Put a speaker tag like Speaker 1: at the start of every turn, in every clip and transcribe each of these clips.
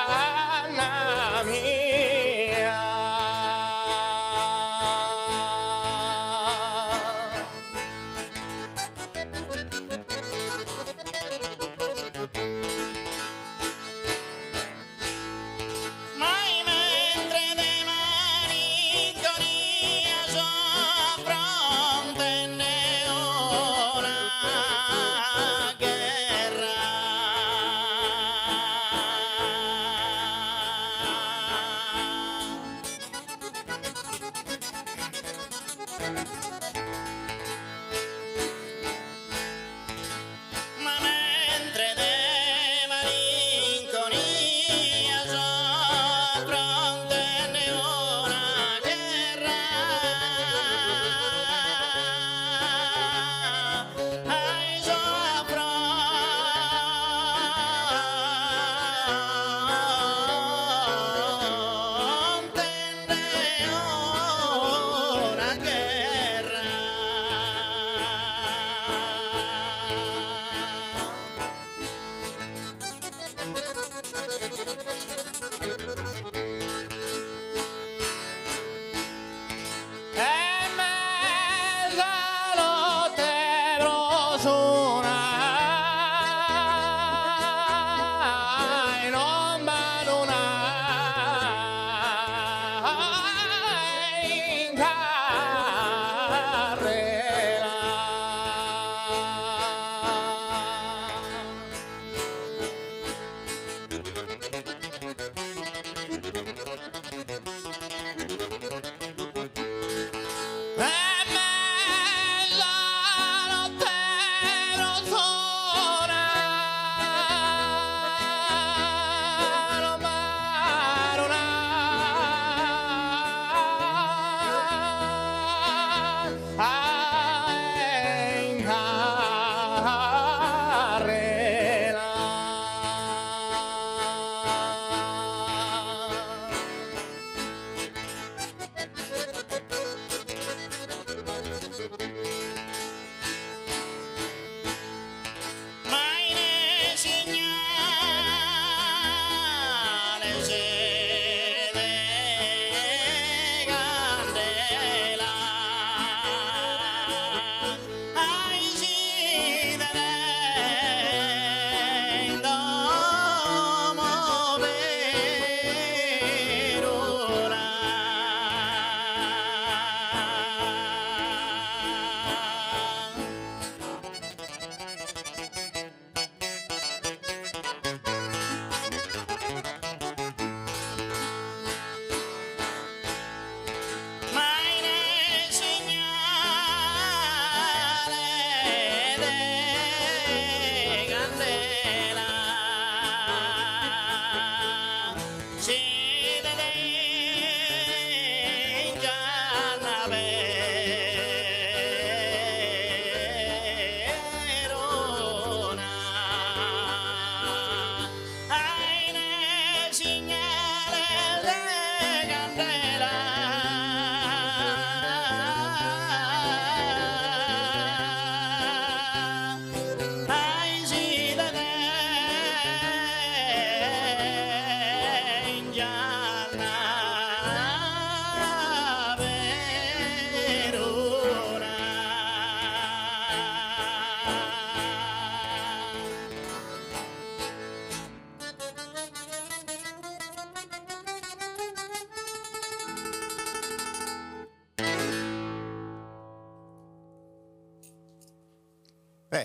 Speaker 1: Anna mia. Mai mentre de malinconia soffronte ne una guerra. Ma mentre de malinconia soffronte ne una guerra, ai soffronte ne una guerra. E mezzanotte prosonai, non m'adunai in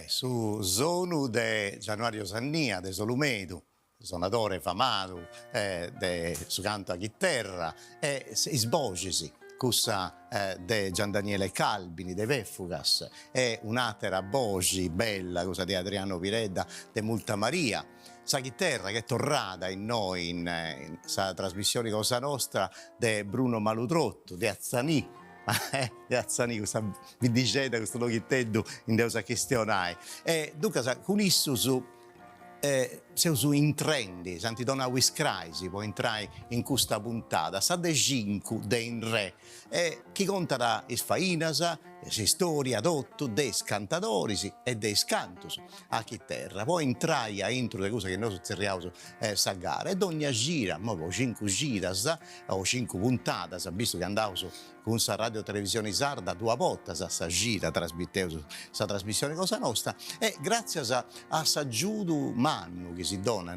Speaker 2: Su Zonu de Januario Sannia, de Solumedu, suonatore famato, su canto a chitarra, e sbogisi, cussa de Gian Daniele Calbini, de Veffugas, e un'altra voce bella, cosa di Adriano Piredda, de Multa Maria. Sa chitarra che è tornata in noi, in sa trasmissione Cosa Nostra, de Bruno Malutrotto, de Azzanì. Azzanì, cosa vi dicete questo logittello in deusa questionare. E dunque, con isso su in trendi, Sant'Idona Wiscraisi può entrare in questa puntata, sa de cinque de in re, e chi conta da Isfainasa, si storia tutto dei cantatori e dei cantus a chi terra. Poi entraia intro le cose che noi zerriamo sa gara e ogni gira, ma 5 giras o 5 puntate, visto che andavo con sa radio televisione sarda 2 volte sa gira trasmettevo sa trasmissione Cosa Nostra e grazie a sa giudu mannu che si dona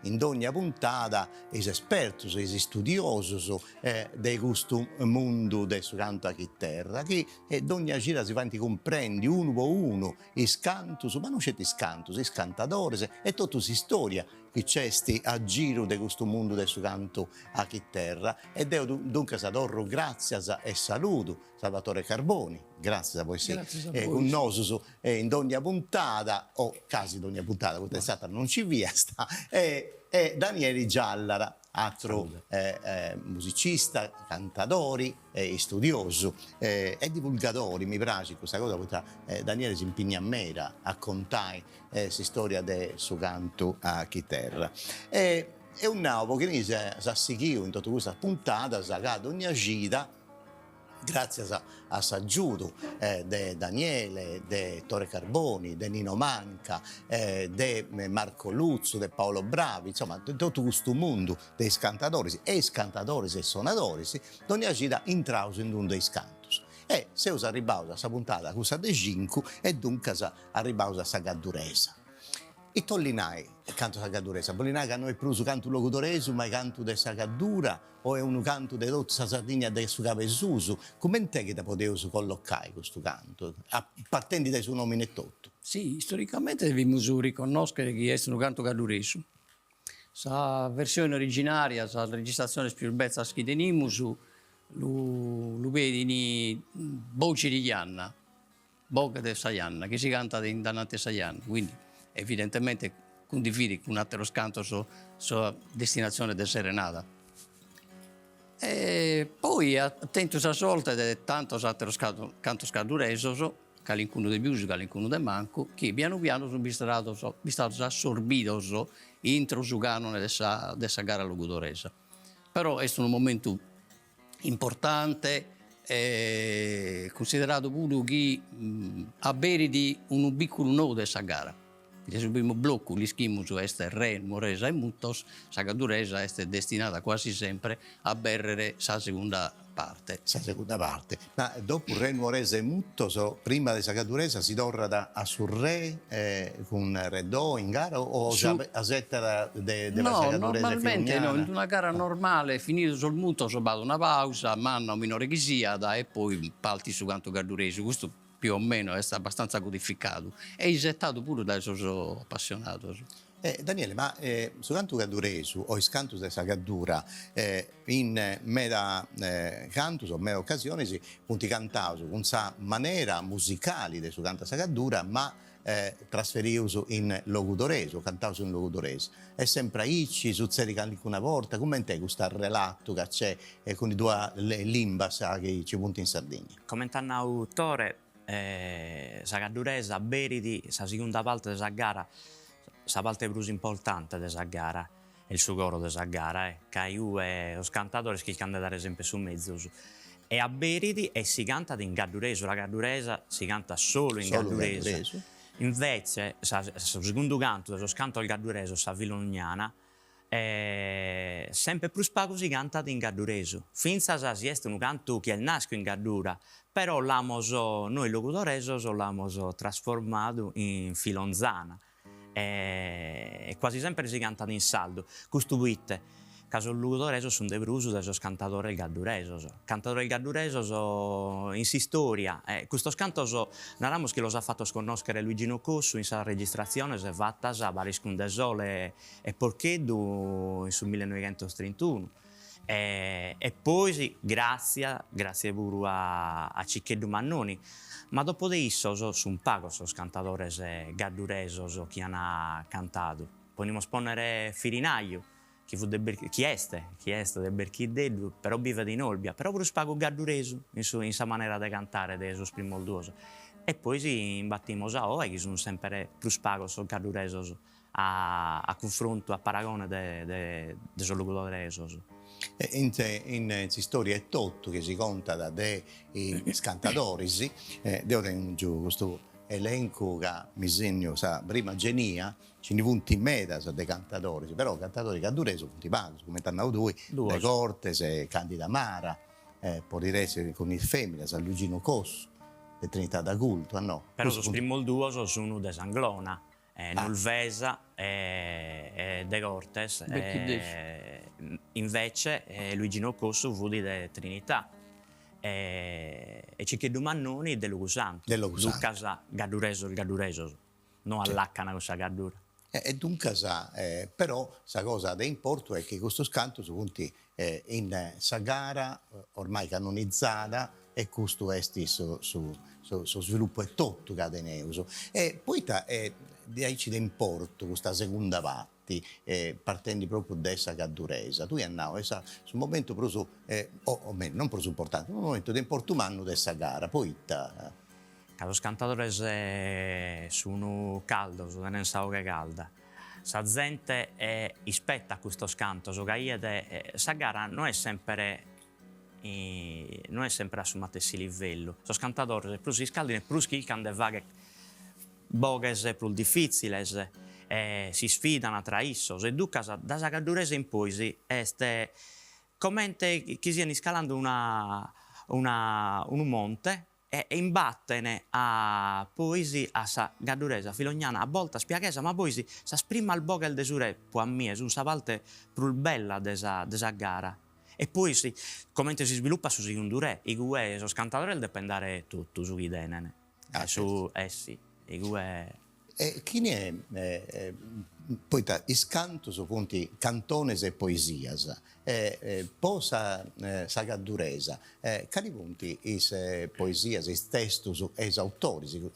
Speaker 2: in ogni puntata is esperti, is studiosi del gusto mondo del suo canto a chi terra che ogni gira si fanno comprendi uno per uno is cantus, ma non c'è is cantus, is cantadores e tutta si storia che c'è a giro di questo mondo del suo canto a chi terra ed io dunque adoro grazie e saluto Salvatore Carboni, grazie a voi sì, con noi in ogni puntata o quasi in ogni puntata, questa è stata non ci via sta e Daniele Giallara, altro musicista, cantatori, studioso e divulgatori, mi piace questa cosa perché Daniele si impegna a mera a contare questa storia del suo canto a chi terra. È un nuovo che mi si seguiva in tutta questa puntata, che ogni gita grazie a Saggiudo, di Daniele, di Tore Carboni, di Nino Manca, di Marco Luzzo, di Paolo Bravi, insomma, di tutto questo mondo dei cantatori e suonatori, ogni gira intrauso in un dei cantus. E se us arrivato a questa puntata, questa de 5, e dunque arrivato a Sagadduresa. I tollinai, il canto Sagadduresa, Bollinai che hanno più su canto locutoresu, ma il canto de Sagaddura, o è un canto de tutta la Sardegna del suo capesusu, come te che te potevi collocare questo canto, partendo dai suoi nomi e tutto?
Speaker 3: Sì, storicamente dobbiamo riconoscere che è un canto cadduresu. La versione originaria, la registrazione più bella che teniamo, lo vedi in voce di Ianna, bocca di Saianna, che si canta in Danante Saianna, quindi evidentemente condividi con un altro canto sulla destinazione del Serenata. E poi attento a sorte di tanti altri cantos cadduresos, calincuno di più, calincuno di manco, che piano piano sono stati assorbiti entro il canone della gara logudoresa. Però è un momento importante, considerato pure che avere di un piccolo nodo della gara. Il primo blocco, l'ischimoso, è re, moresa e mutos, la caduresa è destinata quasi sempre a berrere la seconda parte.
Speaker 2: La seconda parte. Ma dopo re, moresa e mutos, prima della caduresa si torna a sul re con re do in gara o a settera della caduresa?
Speaker 3: Normalmente no, in una gara normale, finito sul mutos, vado una pausa, manna un minore che sia, e poi parti su canto cadurese. Questo più o meno è abbastanza codificato e isettato pure dai suoi appassionati.
Speaker 2: Daniele, ma su canto cadduresu o is cantus de sa caddura in meda cantus o meda occasioni si punti cantaus con sa maniera musicale de su canto sa caddura ma trasferius in locutoresu, cantaus in locutoresu. È sempre aici, succede che una volta, come te questo relato che c'è con i due limbas che ci punti in Sardegna?
Speaker 4: Come autore sa cadduresa, Beridi, la seconda parte della gara, la parte più importante della gara, è il suo coro della gara, che io e lo cantatore che canta ad esempio su mezzo. E a Beridi e si canta in gaddureso, la gadduresa si canta solo in gaddureso. Invece, il secondo canto dello canto al gaddureso, la vilognana, sempre più spago si canta in gaddureso. Finza si è un canto che è nasco in gaddura, però noi locutoresos l'abbiamo trasformato in filonzana e quasi sempre si canta in saldo. Questo vuite, caso il locutoreso sono dei brusi del cantatore gadduresos. Cantatore gadduresos in si storia, questo canto narramos che lo ha fatto sconoscere Luigi Nocossu in sa registrazione se fatta a Bariscundesole e Porcheddu in su 1931. E poi sì, grazie pure a Ciccheddu Mannoni, ma dopo di isso sono pago i cantatori gadduresos che hanno cantato. Possiamo sponnere Firinaglio, chi è del Berchiddello, però vive di Olbia, però pure spago gaddureso in sa maniera di cantare de sus primolduoso. E poi sì, imbattimos a che sono sempre più spago gadduresos a confronto, a paragone de sos locutoresos.
Speaker 2: In si storia è tutto che si conta da dei cantatori, devo tenere giù questo elenco che mi segno sa prima genia, ci ne punti in meta dei cantatori, però cantatori caduresi sono punti paghi, come t'hanno due, De Cortes, Candida Mara, Porirese con il femmina, San Luigino Cosso, le Trinità da culto, no?
Speaker 4: Però sos primo duo sono de Sanglona, Nulvesa e De Cortes, invece Luigino Cosso fu di de Trinità. E Ciccheddu Mannoni de Lugusanto. Ducas Gaddureso il Gaddureso, non all'accana questa Gaddura.
Speaker 2: E dunque, però, la cosa da importo è che questo canto sono punti in sa gara ormai canonizzata e questo è su sviluppo è tutto cadeneuso. E poi dici da importo questa seconda parte, partendo proprio da essa cadduresa. Tu andavo sul momento proprio, o meglio, non proprio importante, un momento di importo umano di questa gara. Poi
Speaker 4: Los cantadores sono caldos, tenen sauga calda. Sa gente rispetta a questo canto, sa gara non è sempre a su matessi livello. Sos cantadores più si scaldano e più schilcano de vaghe boghes più difficili, si sfidano tra issos e ducas da sa cadduresa in poi est commente chi siano scalando un monte e imbattene a poesi a sa gadduresa filognana a volta spiaghesa, ma poi sa sprima al bogel de sure può a mie su sa parte più bella de sa gara. E poi commente si sviluppa su Sigundure, i gue sos cantatori dipendare tutto su chi denene. Su sì, i gue.
Speaker 2: Chi ne è poi is canto su punti cantones e poesias, posa sa cadduresa, cali punti is poesias, is testus, is autori,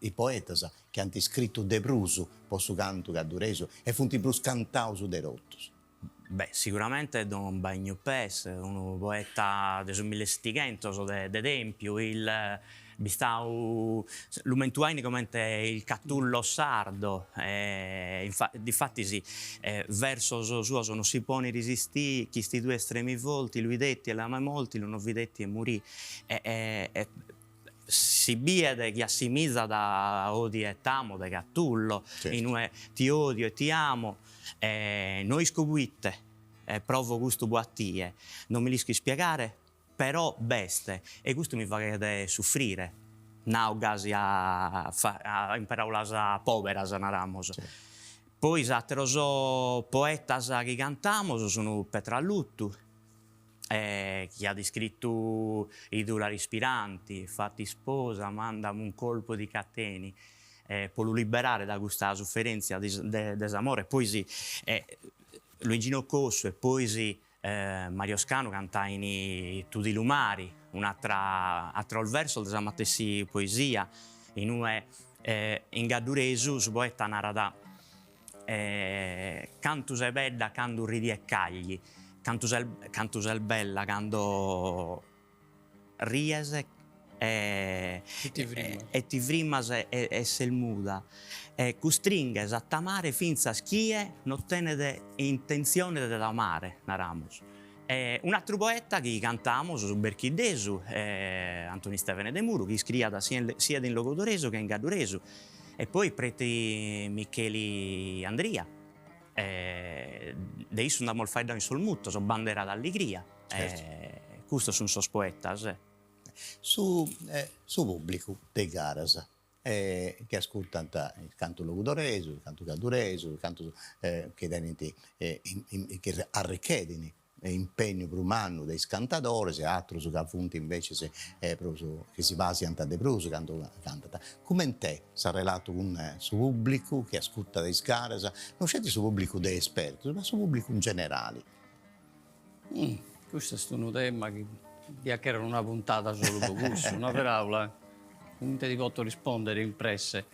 Speaker 2: i poetas che hanno scritto de prusu po su canto cadduresu e funti prus cantau su de rottus.
Speaker 4: Beh, sicuramente Don Bagno Pes, un poeta de su 1700 de Tempio, il bistau l'umentuaini come il Catullo sardo, difatti sì, verso suo non si pone resisti chi sti due estremi volti, lui detti e l'ama molti, lo non vi detti e morì. Si biede chi assimizza da odi e tamo de Catullo, certo. In ti odio e ti amo, noi scoguitte, provo gusto buattie, non mi rischi spiegare, però beste, e questo mi fa che soffrire, naugasi in paraulas poveras, naramos. Certo. Poi satteros poetas che cantamos sono Petralluttu, chi ha descritto i dolari ispiranti, fatti sposa, mandami un colpo di cateni, può liberare da questa sofferenza desamore. Poi sì, Luigino Cosso e poi sì, Mario Scanu cantaini Tu di Lumari, un'altra il verso desamatessi poesia, in gadduresu su poeta narada cantus e bella, candu ridi e cagli. Cantus el bella, quando riese e ti frimas e sel muda. Custringes a tamare finza schie non tenete intenzione di amare, naramos. Un altro poeta che cantamos su Berchiddesu, Antoni Stefane de Muru, che scrive sia in logodoreso che in gadduresu. E poi preti Micheli Andria. De issu andammo al fare in solmutto, so bandera d'allegria. Certo. Questo sono sos poetas.
Speaker 2: Su pubblico de garas che ascoltano il canto locutoreso, il canto caddureso, il canto che arricchedini impegno per un anno dei cantatori, se altro su appunto invece che si basa in de pruso canto cantata. Come te si relato con su pubblico che ascolta dei garas, non c'è su pubblico dei esperti, ma su pubblico in generale.
Speaker 3: Questo è un tema che era una puntata solo per questo, una per aula. Non ti posso rispondere in presse.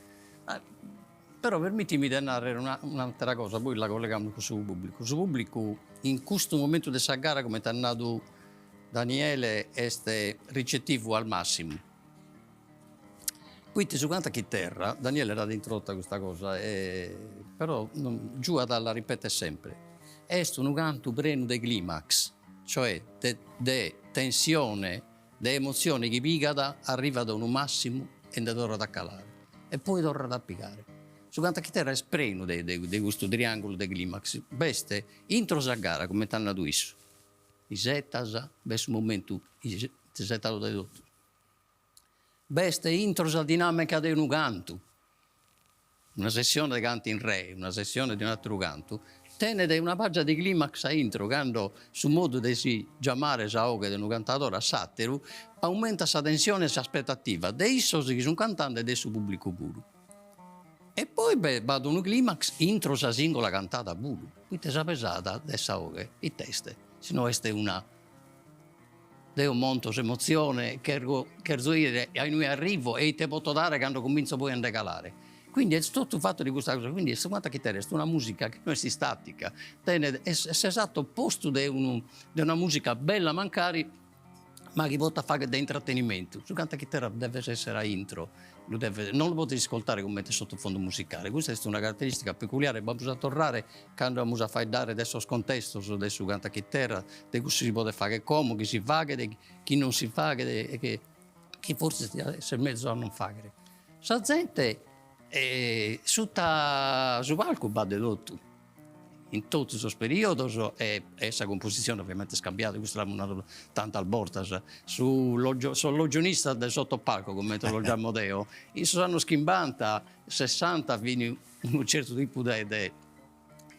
Speaker 3: Però permettimi di narrare un'altra cosa, poi la colleghiamo con il pubblico. Su pubblico, in questo momento della gara, come ti ha detto Daniele, è ricettivo al massimo. Poi su canta chitarra, Daniele era introdotta questa cosa, però giù la ripete sempre. È un canto pieno di climax, cioè di tensione, di emozione che picata arriva da un massimo e torna a calare. E poi torna ad applicare. Su canta chitarra è spreno di questo triangolo di climax. Beste, intro a gara, come ti hanno detto. I settas, questo momento, i settato dai dottori. Beste, intro a dinamica di un canto. Una sessione di canti in re, una sessione di un altro canto. Tiene una pagina di climax a intro, quando su modo di si chiamare saoche di un cantatore a satiro, aumenta la tensione e l'aspettativa. Di esso che sono cantante e del suo pubblico puro. E poi vado un climax intro sa singola cantata pure. Quindi sa pesata dessa oche, i teste. Se no è una Deo monto emozione che zoire a noi arrivo e te posso dare quando comincio poi a decalare. Quindi è tutto fatto di questa cosa. Quindi è una musica che non è statica. È esatto opposto di una musica bella mancare, ma che vota fare di intrattenimento. Su canta chitarra deve essere a intro. Non lo potete ascoltare come sottofondo musicale. Questa è una caratteristica peculiare. Bisogna tornare quando a fare dare adesso scontesto su canta chitarra, di cui si può fare come, chi si fa, chi non si fa, che forse è mezzo a non fare. Sa gente su palco va tutto. In tutti i periodi e questa composizione ovviamente è scambiata, questo l'hanno tanto al Bortas, sull'ogionista del sottopalco come te lo chiamo Deo, e sono schimbanta 60 fino a un certo tipo di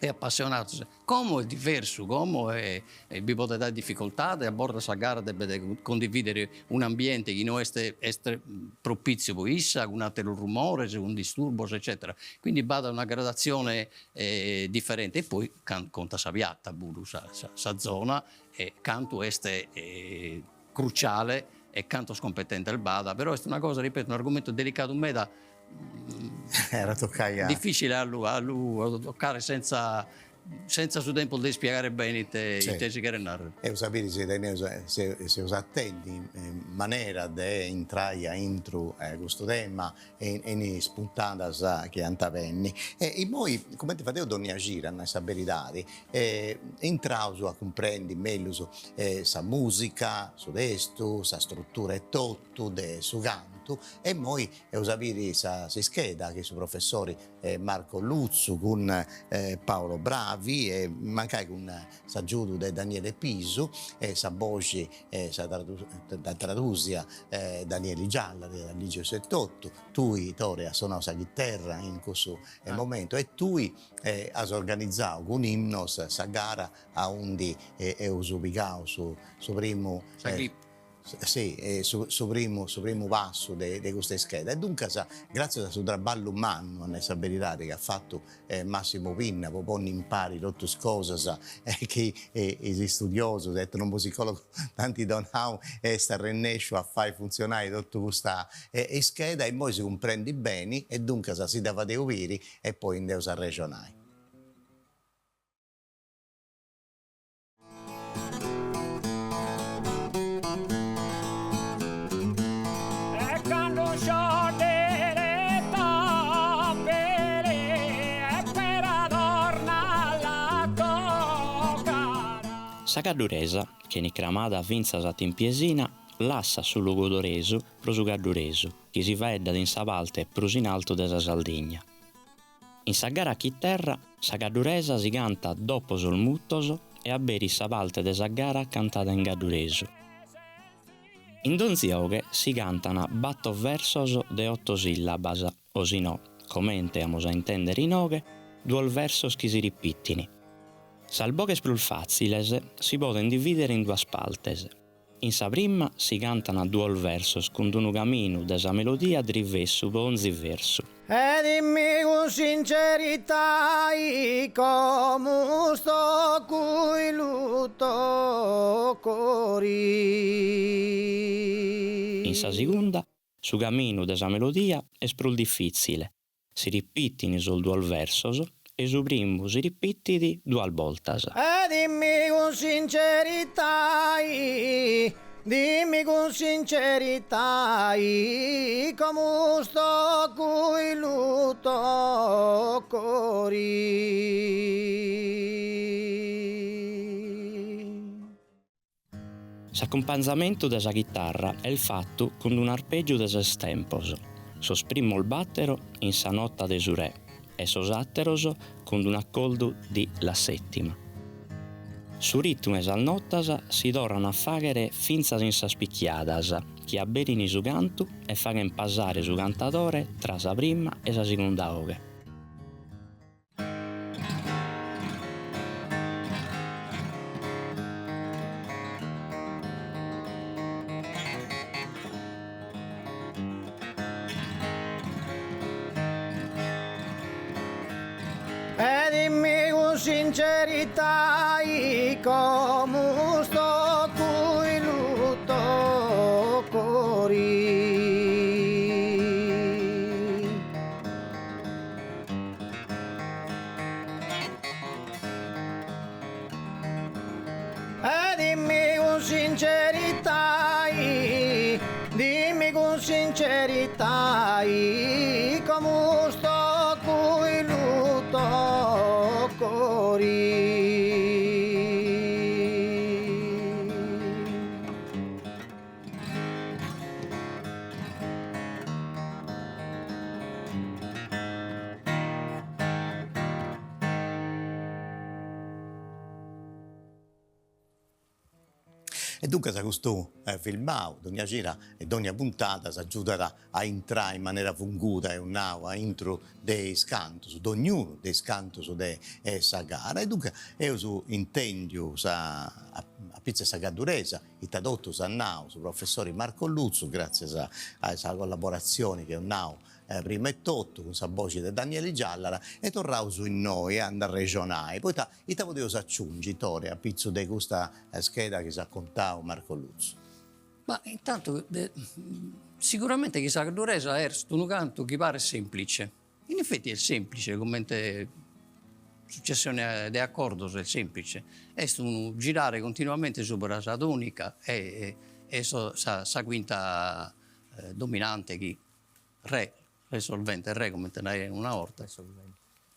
Speaker 3: appassionato. Come è diverso, come vi potete dare difficoltà, a bordo della gara deve condividere un ambiente che non è propizio per essa, con altro rumore, un disturbo, eccetera. Quindi va da una gradazione differente. E poi conta sa piatta, sa zona, e canto è cruciale e canto scompetente al bada. Però è una cosa, ripeto, un argomento delicato,
Speaker 2: Era toccare
Speaker 3: difficile a toccare senza su tempo di spiegare bene i tesi che narrano.
Speaker 2: E sapere se us attenti in maniera di entrare intro questo tema e in spuntadas che antavenni. E poi, come ti facevo ogni gira, a verità, entrauso a comprendi meglio sa musica, su testo, sa struttura e tutto, de su canto. E poi sapere si scheda che su professori Marco Luzzu con Paolo Bravi e mancai con s'aggiuto di Daniele Piso e sa voce da tradusia Daniele Gialla del Ligio 78, tui Torea suonò sa chitarra in questo momento e tui has organizzato con imnos sa gara a undi e usubicao su primo su primo passo di questa scheda. E dunque, grazie al suo traballo umano, a verità che ha fatto Massimo Pinna, poi impari tutte le cose che è studioso, è un musicologo, tanti donau e sta rennescio a fare funzionare tutta questa scheda e poi si comprendi bene e dunque si deve deuvire e poi in Deus a regionare.
Speaker 4: Sa Gadduresa, che ni cramada vinzas a Timpiesina, lassa su Lugodoresu pro su Gadduresu, che si vedda in sa parte prus in alto de sa Sardegna. In sa gara a chitarra, sa Gadduresa si canta dopo sul muttoso e a beri sa parte de sa gara cantata in Gadduresu. In donzioghe si cantano batto versos de 8 sillabas, o si no, come amos a intendere in oghe, duol versos chi si ripittini. Salboches plus faciles si poten dividere in due partes. In sa prima si cantano duol versos con un camino de sa melodia drivessu po onzi versu.
Speaker 1: E dimmi con sincerità come sto cui lutto cori.
Speaker 4: In sa seconda, su camino de sa melodia è prus difficile. Si ripittini sul duol versos e su primo si ripetiti due voltas.
Speaker 1: E dimmi con sincerità dimmi con sincerità come sto qui lutto cori.
Speaker 5: S'accompagnamento della chitarra è il fatto con un arpeggio des estempos. Sosprimo il battero in sa nota de su re e sosatteros con un accoldo di la settima. Su ritmo e al notas si dorano a faghere finza in sa spicchiadas, che abberini su cantu e faghen passare su cantatore tra sa prima e sa seconda oghe.
Speaker 1: E dimmi con sincerità come sto qui lutto cori. E dimmi con sincerità, dimmi con sincerità come sto qui lutto cori.
Speaker 2: E dunque, se questo filmato, ogni gira e ogni puntata si aiuta a entrare in maniera funguta e a intro dei scanti, di ognuno dei scanti di questa gara. E dunque, io intendo a Pizza Sagaduresa, il tradotto Sannao, su professore Marco Luzzu, grazie a questa collaborazione che ho prima e tutto, con la voce di Daniele Giallara, e tornavo su in noi, andare a regionale. Poi ti potevo aggiungere a pizzo di questa scheda che si raccontava Marco Luzzu.
Speaker 3: Ma intanto sicuramente che Sagaduresa è un canto che pare semplice. In effetti è semplice, come successione di accordi è semplice. È un girare continuamente sopra la tonica e sa quinta dominante che re, solvente, re come tenere una orta.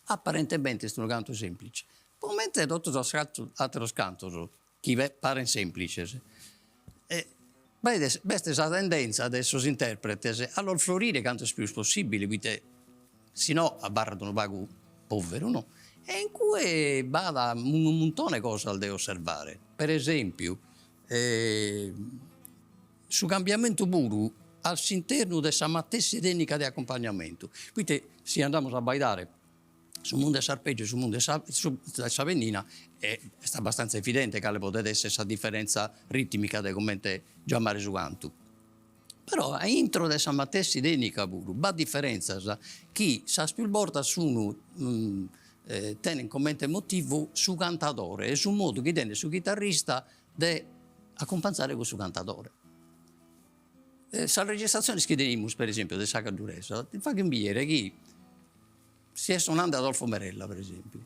Speaker 3: Apparentemente è un canto semplice. Poi mentre tutto altro canto che pare semplice. Questa è la tendenza adesso si interpreta allora florire quanto è più possibile, perché se no a barra di un pago povero, no? E in cui vada un montone di cose da osservare. Per esempio, su cambiamento puro all'interno della stessa tecnica di accompagnamento. Quindi se andiamo a bailare sul mondo dell'arpeggio e sul mondo della Savennina è abbastanza evidente che potete essere questa differenza ritmica di come chiamare su canto. Però a intro della stessa tecnica pure, va differenza che sa più volte sono tiene come motivo su cantatore e su modo che tiene su chitarrista di accompagnare questo cantatore. La registrazione che teniamo, per esempio, del Sagaduresa, ti fa capire che si è suonando Adolfo Merella, per esempio,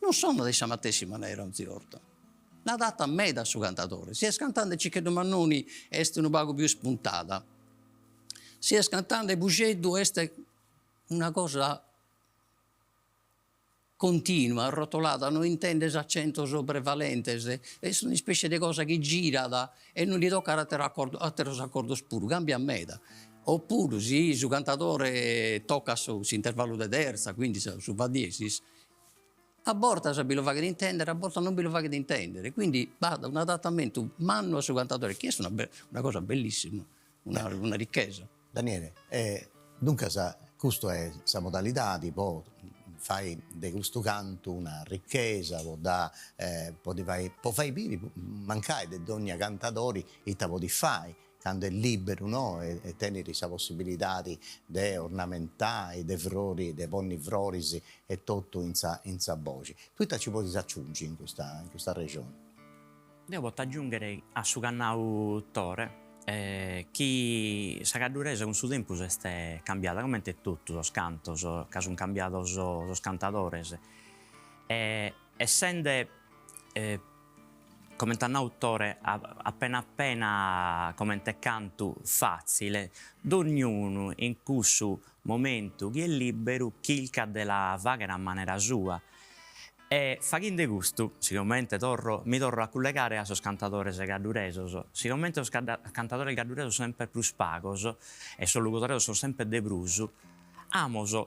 Speaker 3: non sono della stessa maniera, anzi, orta. La data a me da suo cantatore. Si è cantando Cicchedo Mannoni, è un poco più spuntata. Si è cantando Buceddu, è una cosa continua, arrotolata, non intende l'accento prevalente, è una specie di cosa che gira e non gli tocca altri accordi spuro, cambia a meta. Oppure se il cantatore tocca su intervallo di terza, quindi su va diesis, a volte si lo fa che intendere, a volte non lo fa che intendere. Quindi vada un adattamento mano su cantatore, che è una cosa bellissima, una ricchezza.
Speaker 2: Daniele, dunque questa è la modalità di fai di questo canto una ricchezza, può fare vivi, mancare di ogni cantatore e te può fare, quando è libero, no? E tenere la possibilità di ornamentare, di flori, di ponni flori e tutto in sa voce. Tu ci puoi aggiungere in questa regione?
Speaker 4: Io posso aggiungere a su cannau Tore, chi Sagaduresa con su tempo è cambiata, come tutto, lo scanto, che sono cambiati lo cantatore. Essendo come un autore appena come un canto facile, d'ognuno in questo momento che è libero, chilca della vaga in maniera sua. E facendo gusto, sicuramente mi torno a collegare a sos cantatori gaduresi. Sicuramente os cantatori gaduresi sono sempre più spagos e sos locutori sono sempre de brusu. Amos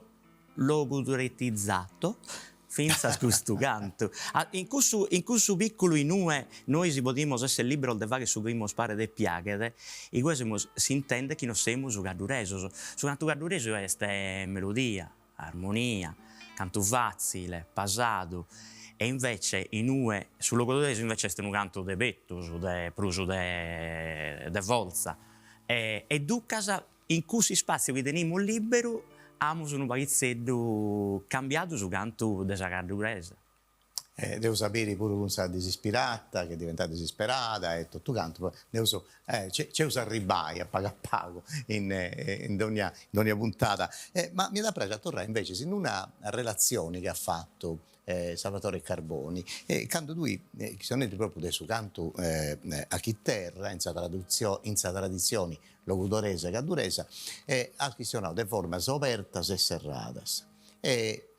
Speaker 4: locutoretizzato finza questo canto. In questo piccolo inue noi si potremmo essere liberi di fare su primo spare de piaghe, e questo si intende che non siamo su gaduresi. Su canto gaduresi è melodia, armonia, canto facile, pasato, e invece sul locutore invece è un canto de bettus, de prusu de volza. E ducas in questi spazi che teniamo libero, abbiamo un pagizzetto cambiato su canto de sa gadurese.
Speaker 2: Devo sapere pure come sta disispirata, che è diventata disperata e tutto canto. C'è usa ribai a pago in ogni puntata. Ma mi da presa a tornare invece in una relazione che ha fatto Salvatore Carboni, quando lui, che sono proprio del suo canto a chitarra, in sa tradizioni logudorese gaduresa, ha questionato de formas apertas e serradas.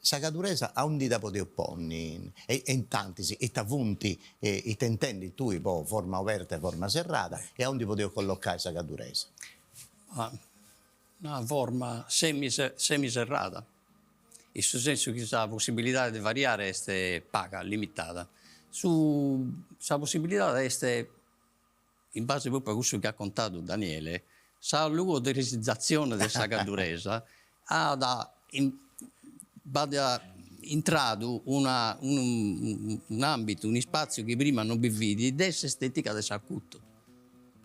Speaker 2: Sa gaduresa a un da poter opponni e in tanti e t'avunti e t'intendi tu forma aperta e forma serrata e a un poter collocare sa gaduresa.
Speaker 3: Una forma semiserrata. In questo senso che la possibilità di variare è paga, limitata. La possibilità è, in base proprio a quello che ha contato Daniele, la luogorizzazione della gaduresa ha entrato un ambito, un spazio che prima non vidi, ed è estetica del saccuto.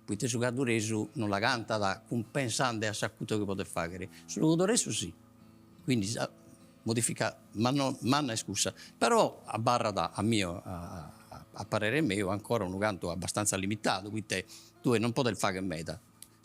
Speaker 3: Poi su gaduresu non la canta pensando al saccuto che può fare. Sul gaduresu sì. Quindi modifica, ma non è scusa. Però a barra a parere mio ancora un canto abbastanza limitato, quindi tu non puoi fare meta.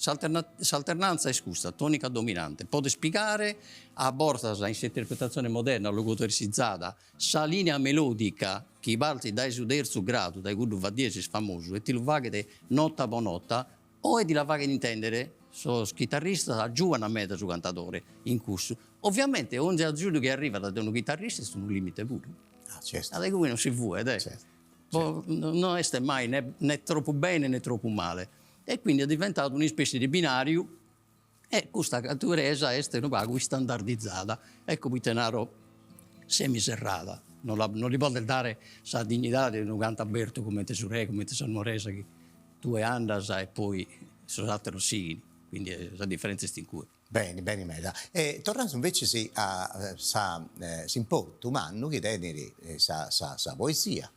Speaker 3: L'alternanza è scusa, tonica dominante. Può spiegare a borsa in interpretazione moderna, locutorizzata, sa linea melodica che parte dai su terzo grado, dai cui va diesis famoso, e ti lo vaghe nota per nota, o è di la vaga intendere, so chitarrista aggiungono a meta su cantatore in corso. Ovviamente ogni aggiunto che arriva da un chitarrista è un limite pure.
Speaker 2: Certo.
Speaker 3: Adesso non si vuole, certo. Non è mai né troppo bene né troppo male. E quindi è diventato una specie di binario e questa gaduresa è una vaga standardizzata. Ecco, qui tenaro semiserrata. Non gli può dare la dignità di un canto aperto come Tesurè, come San Moresa, che 2 anni e poi sono altri sigli. Quindi la differenza è in cui.
Speaker 2: Bene, Meda. Tornando invece si importa un anno che tiene sa poesia,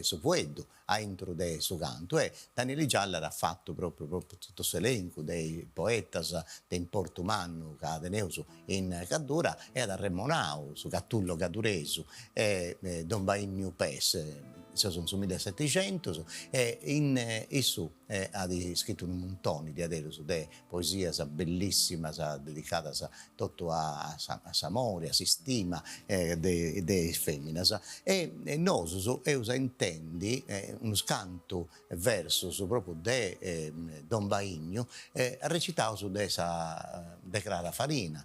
Speaker 2: su poedo, a intro del suo canto. Daniele Gialla ha fatto proprio tutto questo elenco dei poetas di importo umano che ha tenuto in Cadura e ad Arremonau, su Cattullo Caduresu, Don Baigno Pes, sono su 1700 e ha scritto un montone di adesso de poesia bellissima dedicata tutto a Samoria, si stima de femminas e noso usa intendi uno scanto verso proprio de Don Baigno recitato su de Clara Farina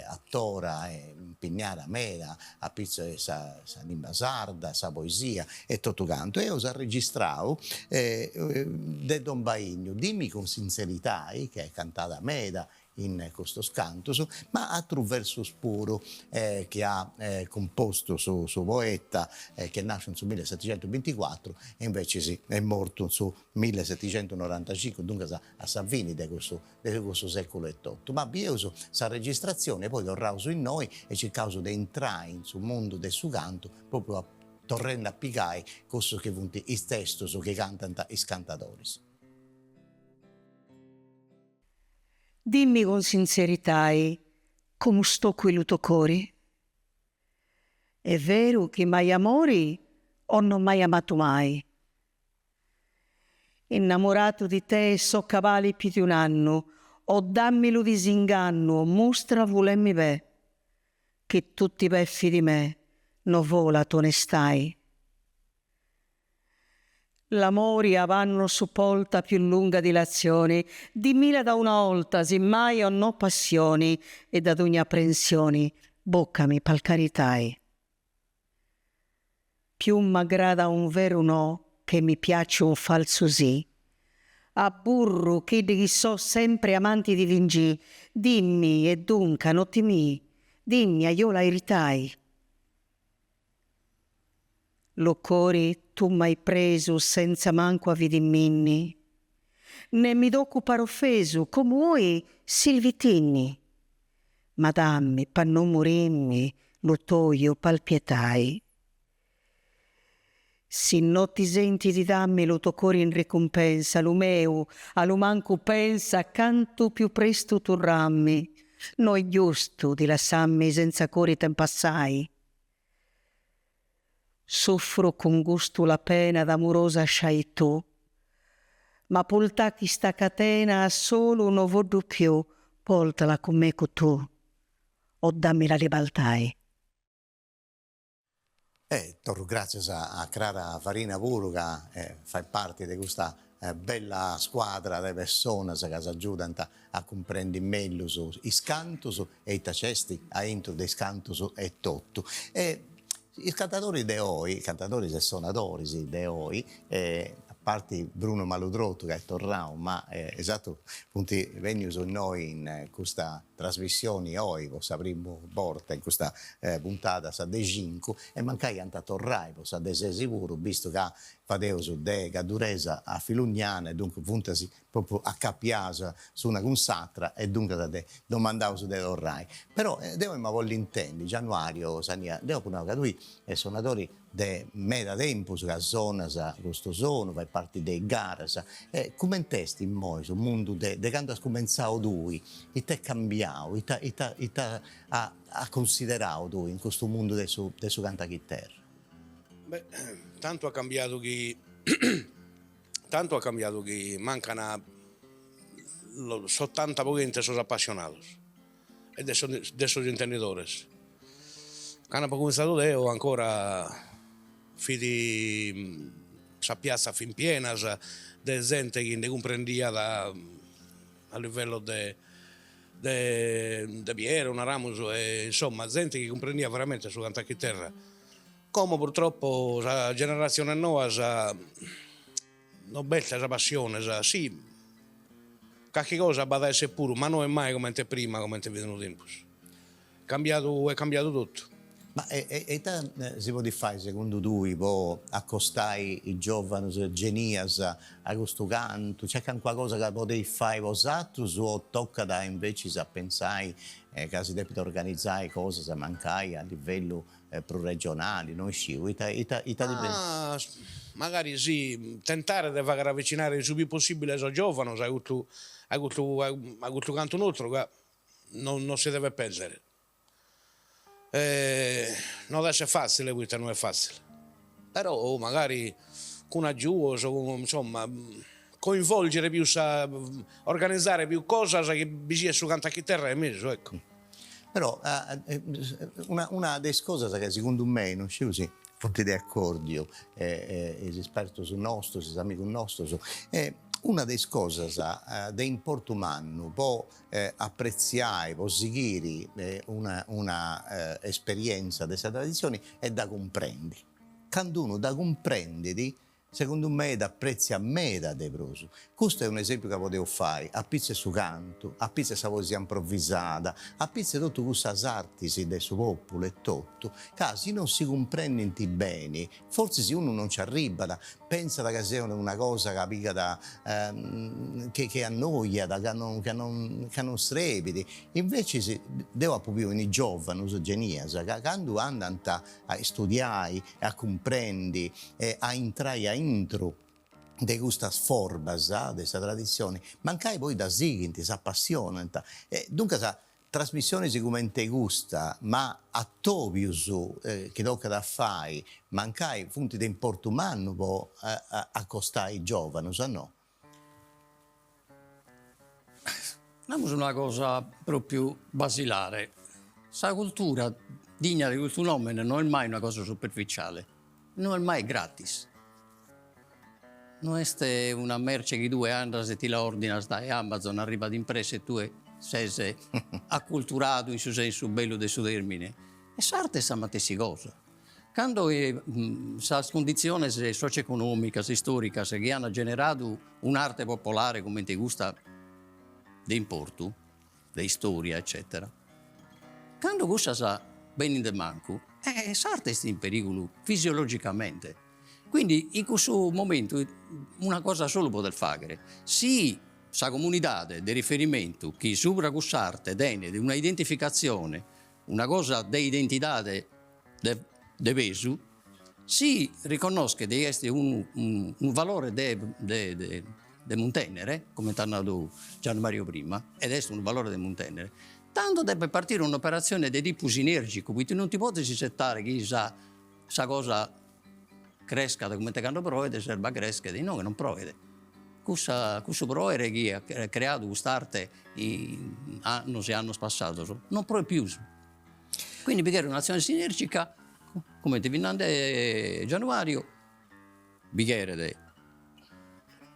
Speaker 2: attora impegnata mera a pizza sa lingua sarda, sa poesia e tutto canto e usa registrato de Don Baigno, dimmi con sincerità che è cantata meda in questo scanto, ma attraverso spuro che ha composto su poeta che nasce nel 1724 e invece è morto nel 1795, dunque a Savini di questo secolo e tutto. Ma bioso sa registrazione poi torrà su in noi e cercavo di entrare sul mondo del suo canto proprio a torrendo a pigai questo che vunti i testi che cantano i cantatori.
Speaker 6: Dimmi con sincerità come sto qui il tuo cuore. È vero che mai amori o non mai amato mai? Innamorato di te so cavalli più di un anno, o dammi lo disinganno, mostra volemmi be, che tutti i beffi di me non vola tu ne stai. L'amori avanno suppolta più lunga dilazione, dimmila da una volta, se mai ho no passioni, ed ad ogni apprensioni, boccami pal caritai. Più m'aggrada un vero no, che mi piace un falso sì. A burro che di chi so sempre amanti di vingi, dimmi e dunque nottimi, dimmi a io la iritai. Lo cori tu m'hai preso senza manco avidi minni, ne mi d'occupare offeso come vuoi silvitinni, ma dammi per non morirmi lo toglio palpietai. Se non ti senti di dammi lo tuo cuore in ricompensa, lo meu, a lo manco pensa, canto più presto tu rammi, no è giusto di lasciarmi senza cuore tempassai. Soffro con gusto la pena d'amorosa sciai tu, ma polta chi sta catena solo non voglio più, poltala con me tu, o dammi la libertai.
Speaker 2: Torro grazie a Clara Farina Puluca, fai parte di questa bella squadra di persone che ci aiutano a comprendere meglio i scantus e i tacesti, a intro dei scantus e tutto. I cantatori di oggi, i cantatori e suonatori di oggi, a parte Bruno Maludrotto che è tornato, ma esatto, appunto, vengono su noi in questa trasmissione oggi, questa prima volta, in questa puntata sa de 5, e mancai canta torrai, sa de sei sicuro, visto che fadevo su de Caduresa a Filugnana, e dunque puntasi proprio a cappiasa su una consatra, e dunque da te domandavo su de torrai. Però devo ma voglio intendere, Januario Sania, devo punare che lui è suonatori de meda tempo che zona questo sono, fai parte dei garas, come testi in moi sul mondo de quando ha cominciato lui, e te cambiato, e te ha considerato tu in questo mondo del suo cantachitarra?
Speaker 7: Beh, tanto ha cambiato che mancano soltanto pochi che sono appassionati e adesso intenditori. Quando ho cominciato io ancora fidi sa piazza fin piena di gente che ne comprendia a livello di Piero, una Ramos, insomma gente che comprendeva veramente su cantachitarra. Come purtroppo la generazione nuova non bella la passione, sì, qualche cosa va essere pure, ma non è mai come prima, come è venuto tempo. È cambiato tutto.
Speaker 2: Ma si può fare secondo tu, può accostare i giovani genias a questo canto? C'è qualcosa che potevi fare vosato o tocca da invece a pensare che si deve organizzare cose se mancai a livello pro-regionale, non scivo?
Speaker 7: Magari sì, tentare di far avvicinare il più possibile ai giovani a questo canto nostro che non si deve pensare. Non deve essere facile, questa non è facile. Però magari con aggiungo, insomma, coinvolgere più, organizzare più cose che bisogna su cantachitarra e meglio, ecco.
Speaker 2: Però una delle cose che secondo me non c'è così, fonte di accordio, esperto sul nostro, sul amico nostro, una delle cose di importo umano può apprezzare, può seguire una esperienza di questa tradizione è da comprendere. Quando uno da comprendere, secondo me, apprezza meda de prosu. Questo è un esempio che potevo fare, a pizza su canto, a pizza sa poesia improvvisata, a pizza tutto queste arti del suo popolo e tutto, che se non si comprendono bene, forse se uno non ci arriva, pensa che sia una cosa capita che annoia, che non strepiti, invece devo proprio i giovani, i genies, che quando andano a studiare, a comprendere, a entrare a intro di questa forma, di questa tradizione, mancai poi da seguenti, si appassionano. Dunque, la trasmissione sicuramente gusta, ma a topius che tocca da fare, mancai punti di importo umano può accostare i giovani, no?
Speaker 3: Andiamo una cosa proprio basilare. La cultura digna di questo nome non è mai una cosa superficiale, non è mai gratis. non è una merce che tu andras e ti la ordinas da Amazon, arriva d'impresa e tu sei acculturato in su senso bello del suo termine. E s'arte sa matessi cosa. Quando sa condizioni socio-economiche, storiche, che hanno generato un'arte popolare come ti gusta di importo, di storia, eccetera. Quando questa sa bene in manco, s'arte è in pericolo fisiologicamente. Quindi in questo momento una cosa solo può fare. Se la comunità di riferimento che sopra quest'arte tiene una identificazione, una cosa di identità di peso, si riconosce di essere un valore di montenere, come ha detto Gian Mario prima, ed è un valore di montenere, tanto deve partire un'operazione di tipo sinergico, quindi non ti puoi settare che questa cosa cresca come te quando provvede, serve a crescere, no, che non provvede. Questo provvede che ha creato quest'arte anni e anni passati, non provvede più. Quindi perché un'azione sinergica, come ti viene Januario, bisogna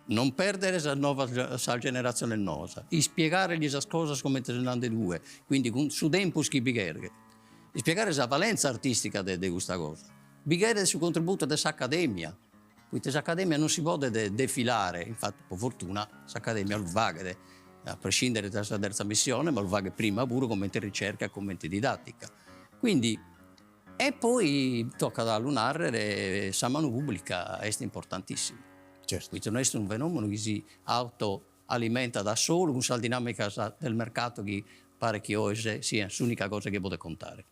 Speaker 3: non perdere la generazione nuova, e spiegare le cose come te ne due, quindi su tempo che bisogna, spiegare la valenza artistica di questa cosa. Bisogna sul contributo dell'accademia, quindi l'accademia non si può defilare, infatti per fortuna l'accademia lo va, a prescindere dalla terza missione, ma lo va prima pure come ricerca e come didattica. Quindi, e poi tocca da lunare, la mano pubblica è importantissimo.
Speaker 2: Certo.
Speaker 3: Quindi non è un fenomeno che si autoalimenta da solo, con la dinamica del mercato che pare che oggi sia l'unica cosa che può contare.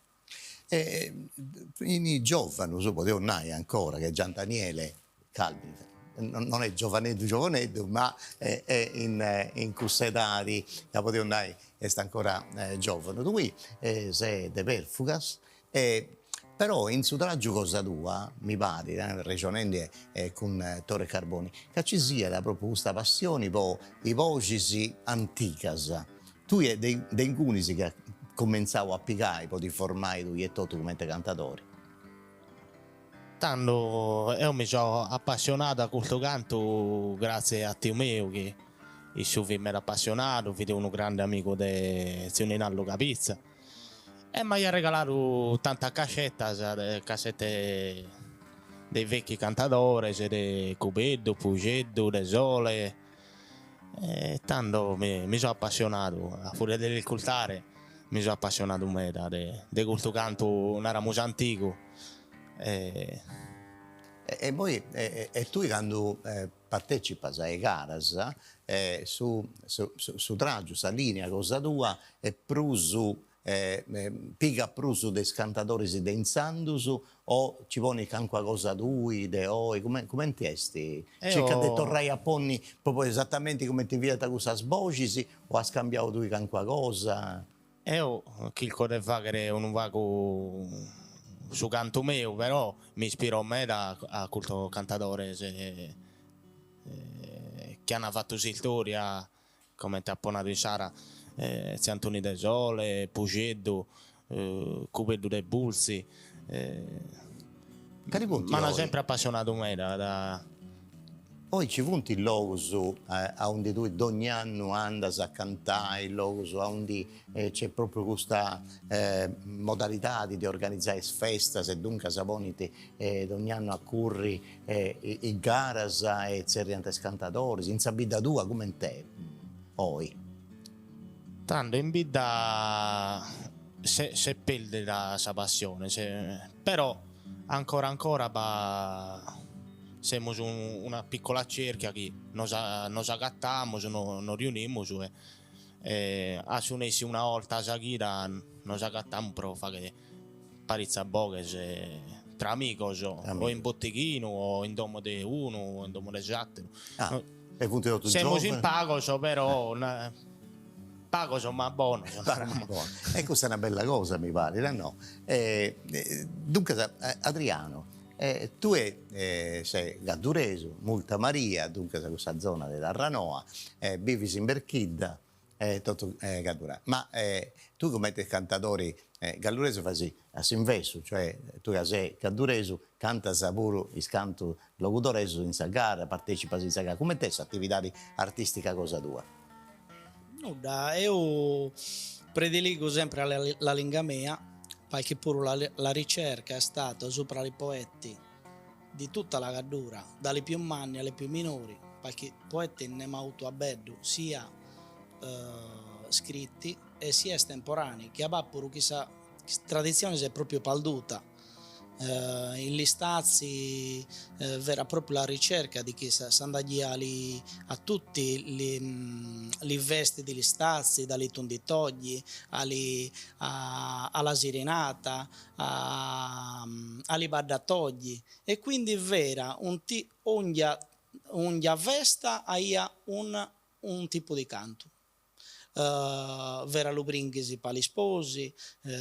Speaker 2: I giovani, so potevo nai ancora, che Gian Daniele Calvi, non è giovanetto, ma è in questa età che potevo nai, è ancora giovane. Tu sei de Perfugas, però in sudraggio cosa tua, mi pare, ragionando con Torre Carboni, che ci sia la proposta passione per i voci anticas. Tu hai dei cunisi che cominciavo a piegare, poi ti formai tu e tu come cantatori.
Speaker 8: Tanto io mi sono appassionato a questo canto grazie a Tio mio che il suo film era appassionato, vedevo un grande amico di Zio Ninallo Capizza e mi ha regalato tanta cassette dei vecchi cantatori, di Cubeddo, Pugeddo, De Sole, e tanto mi sono appassionato, a furia dell'ascoltare mi sono appassionato di questo canto naramuso antico. E
Speaker 2: poi tu quando partecipi alle gare su traggio, sa linea cosa tua e prusu piga prusu dei cantatori densandus o ci poni qualche cosa tui de oi come tiesti cerca di tornare a ponni proprio esattamente come ti vieta questa sbocisi o ha scambiato tu qualche cosa.
Speaker 8: Io chilco di fare un vago su canto mio, però mi ispiro a me a questo cantatore che hanno fatto storia, come ti ha apponato in Sara, Zio Antonio De Sole, Pugeddo, Cubeddo dei Bulsi. Mi hanno sempre appassionato a me.
Speaker 2: Poi ci punti il logo a onde tu ogni anno andas a cantare, il logo a onde c'è proprio questa modalità di organizzare feste e dunque saponiti ogni anno accurri i garas e zerriantes cantatori, in sabida tua come te poi.
Speaker 8: Tanto in vita se perde la sua passione, però ancora siamo una piccola cerchia che nos agattiamo, nos riuniamo e a suonessi una volta a Saghira nos agattiamo per fare parizza bogues tra amigos o in botteghino o in domo di uno o in domo di altro. Siamo in pagos però pagos ma buono.
Speaker 2: E questa è una bella cosa mi pare, no? Dunque Adriano, tu sei gaddureso, Multa Maria, dunque da questa zona della Ranoa, vivi in Berchidda, tutto Gaddura. Ma tu come te cantatori gallureso fai a s'inverso, cioè tu che sei gaddureso, canta pure il canto locutoreso in sa gara, partecipa in sa gara. Come te attività artistica cosa tua?
Speaker 9: Nuda, io prediligo sempre la lingua mia, perché pure la ricerca è stata sopra i poeti di tutta la Gaddura, dalle più manni alle più minori, perché poeti ne abbiamo avuto a beddu sia scritti e sia estemporanei, che ha pure questa tradizione si è proprio perduta. In Listazzi vera proprio la ricerca di chi sa andagli a tutti li vesti di Listazzi, dagli tonditogli alla sirenata, agli baddatogli, e quindi vera ogni vesta ha un tipo di canto. Vera Lubringhisi per gli sposi,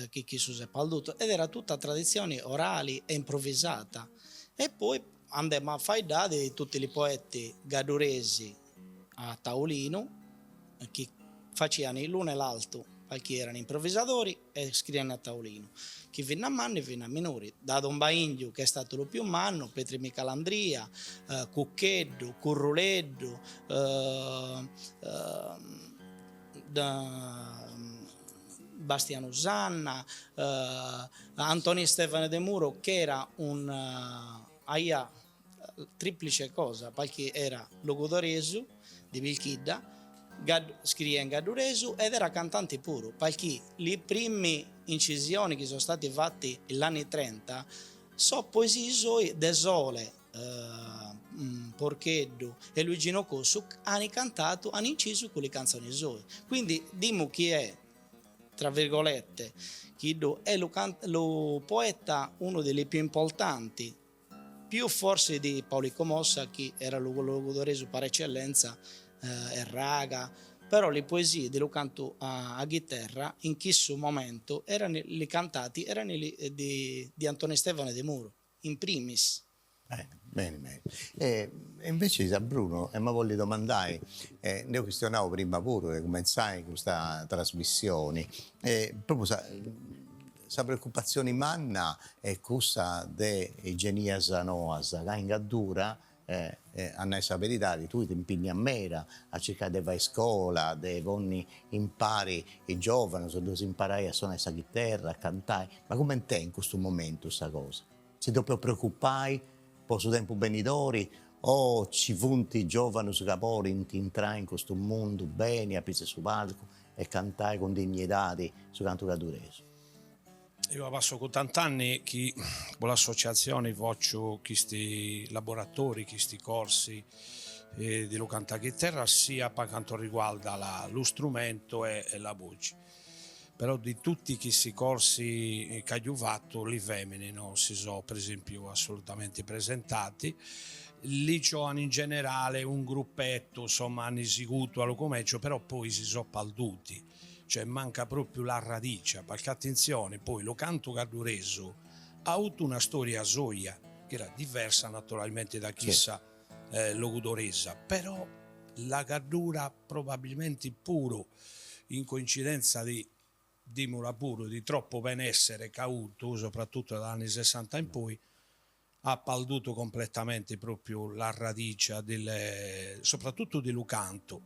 Speaker 9: chi si è palduto, ed era tutta tradizione orali e improvvisata. E poi andiamo a fare di tutti i poeti gaduresi a tavolino, che facevano l'uno e l'altro, perché erano improvvisatori e scrivevano a tavolino. Chi venne a manni venne a minori, da Don Baindio, che è stato lo più manno, Petri Micalandria, Cucceddu, Curruleddu, Bastiano Zanna, Antonio Stefano De Muro, che era un triplice cosa, perché era locutoresu di Vilchidda, scrive in gadduresu ed era cantante puro, perché le prime incisioni che sono state fatte negli anni 30 sono poesie de Sole, Porcheddu e Luigino Cossu hanno cantato, hanno inciso con le canzoni sue. Quindi dimmo chi è, tra virgolette, chi è lo poeta, uno dei più importanti, più forse di Paolo Mossa, che era lo locutoreso per eccellenza, e raga, però le poesie dello canto a chitarra in questo momento erano le cantate, erano di Antonio Stefano De Muro, in primis.
Speaker 2: Bene, bene. E invece a Bruno, mi voglio domandare, ne ho questionato prima pure, come sai questa trasmissione, proprio sa preoccupazione manna è questa dei genias noas, che in Gaddura, a essa verità, tu ti impegni a mera, a cercare di fare scuola, di vonni impari i giovani, se dove si imparai a suonare la chitarra, a cantare, ma come te in questo momento questa cosa? Si dopo preoccupare? Poi su tempo benitori o ci funti giovani su capori entrare in questo mondo bene, aprire su palco e cantare con dignità su canto gadurese.
Speaker 7: Io passo con tant'anni che con l'associazione faccio questi laboratori, questi corsi di lo canta chitarra sia per quanto riguarda lo strumento e la voce. Però di tutti questi corsi che ho fatto, le femmine non si sono per esempio assolutamente presentati. Lì c'ho in generale un gruppetto, insomma, hanno eseguito allo commercio, però poi si sono perduti, cioè manca proprio la radice, perché attenzione, poi lo canto gaddureso ha avuto una storia soia, che era diversa naturalmente da chissà logudoresa, però la Gaddura probabilmente puro, in coincidenza di puro, di troppo benessere che ha avuto, soprattutto dagli anni 60 in poi, ha perduto completamente proprio la radice soprattutto dello canto,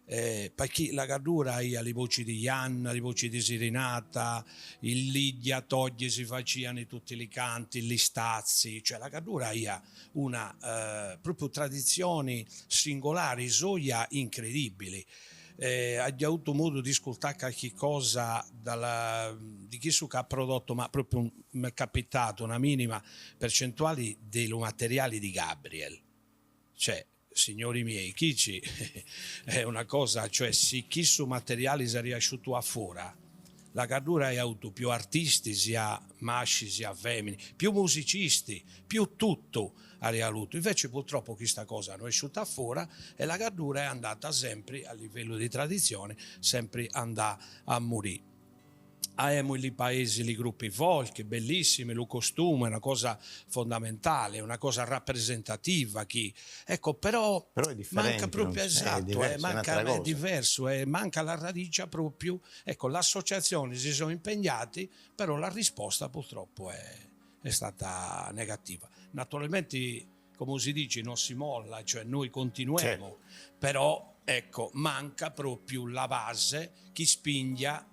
Speaker 7: perché la Gaddura ha le voci di Ianna, le voci di Sirenata, il Lidia, Toglie si facevano tutti i canti, gli stazzi, cioè la Gaddura ha una proprio tradizione singolare, soia incredibili. Ha avuto modo di ascoltare qualche cosa di chi ha prodotto, ma proprio mi è capitato una minima percentuale dei materiali di Gabriel. Cioè, signori miei, chi è una cosa, cioè se chi su materiali si è riuscito a fuori, la Gaddura ha avuto più artisti, sia maschi sia femmini, più musicisti, più tutto ha avuto. Invece purtroppo questa cosa non è uscita fuori e la Gaddura è andata sempre, a livello di tradizione, sempre andata a morire. abbiamo i paesi, i gruppi folk, bellissimi, lo costume è una cosa fondamentale, una cosa rappresentativa. Ecco, però
Speaker 2: Però è differente,
Speaker 7: manca proprio,
Speaker 2: non- è
Speaker 7: esatto,
Speaker 2: diverso, è un'altra
Speaker 7: è
Speaker 2: cosa.
Speaker 7: diverso, manca la radice proprio. Ecco, le associazioni si sono impegnate, però la risposta purtroppo è stata negativa. Naturalmente, come si dice, non si molla, cioè noi continuiamo, però ecco, manca proprio la base, chi spinga,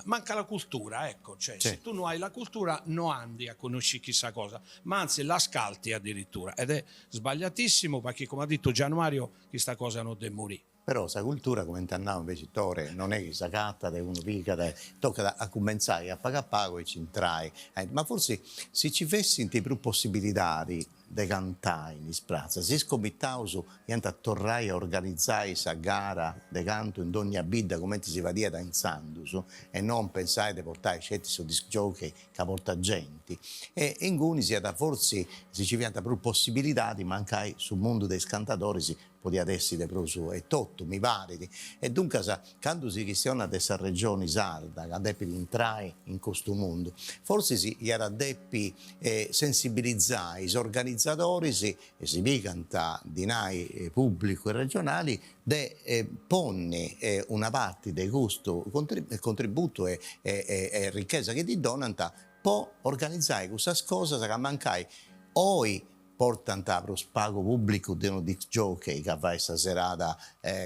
Speaker 7: manca la cultura, ecco, cioè se tu non hai la cultura non andi a conoscere chissà cosa, ma anzi la scalti addirittura, ed è sbagliatissimo, perché come ha detto Gianmario questa cosa non deve morire.
Speaker 2: Però questa cultura, come intendavo invece, Tore, non è che si catta, uno pica, tocca a cominciare a pagare pago e ci entrai. Ma forse se ci fessimo più possibilità di cantare in sprazza, se scommettauso e a tornare a organizzare questa gara di canto in ogni abita come si va a dire da Insandus e non pensare di portare certi su disc jockey che porta gente. E in cui forse se ci viene più possibilità di mancare sul mondo dei cantatori poteva essere proprio e tutto, mi pare. E dunque, quando si questiona questa regione sarda, che deve entrare in questo mondo, forse si era deppi sensibilizzare gli organizzatori e si picanta di noi pubblico e regionali de ponne una parte del gusto, contributo e ricchezza che ti donano, può organizzare questa cosa che mancai oggi portano pro spago pubblico di uno disc jockey che va questa serata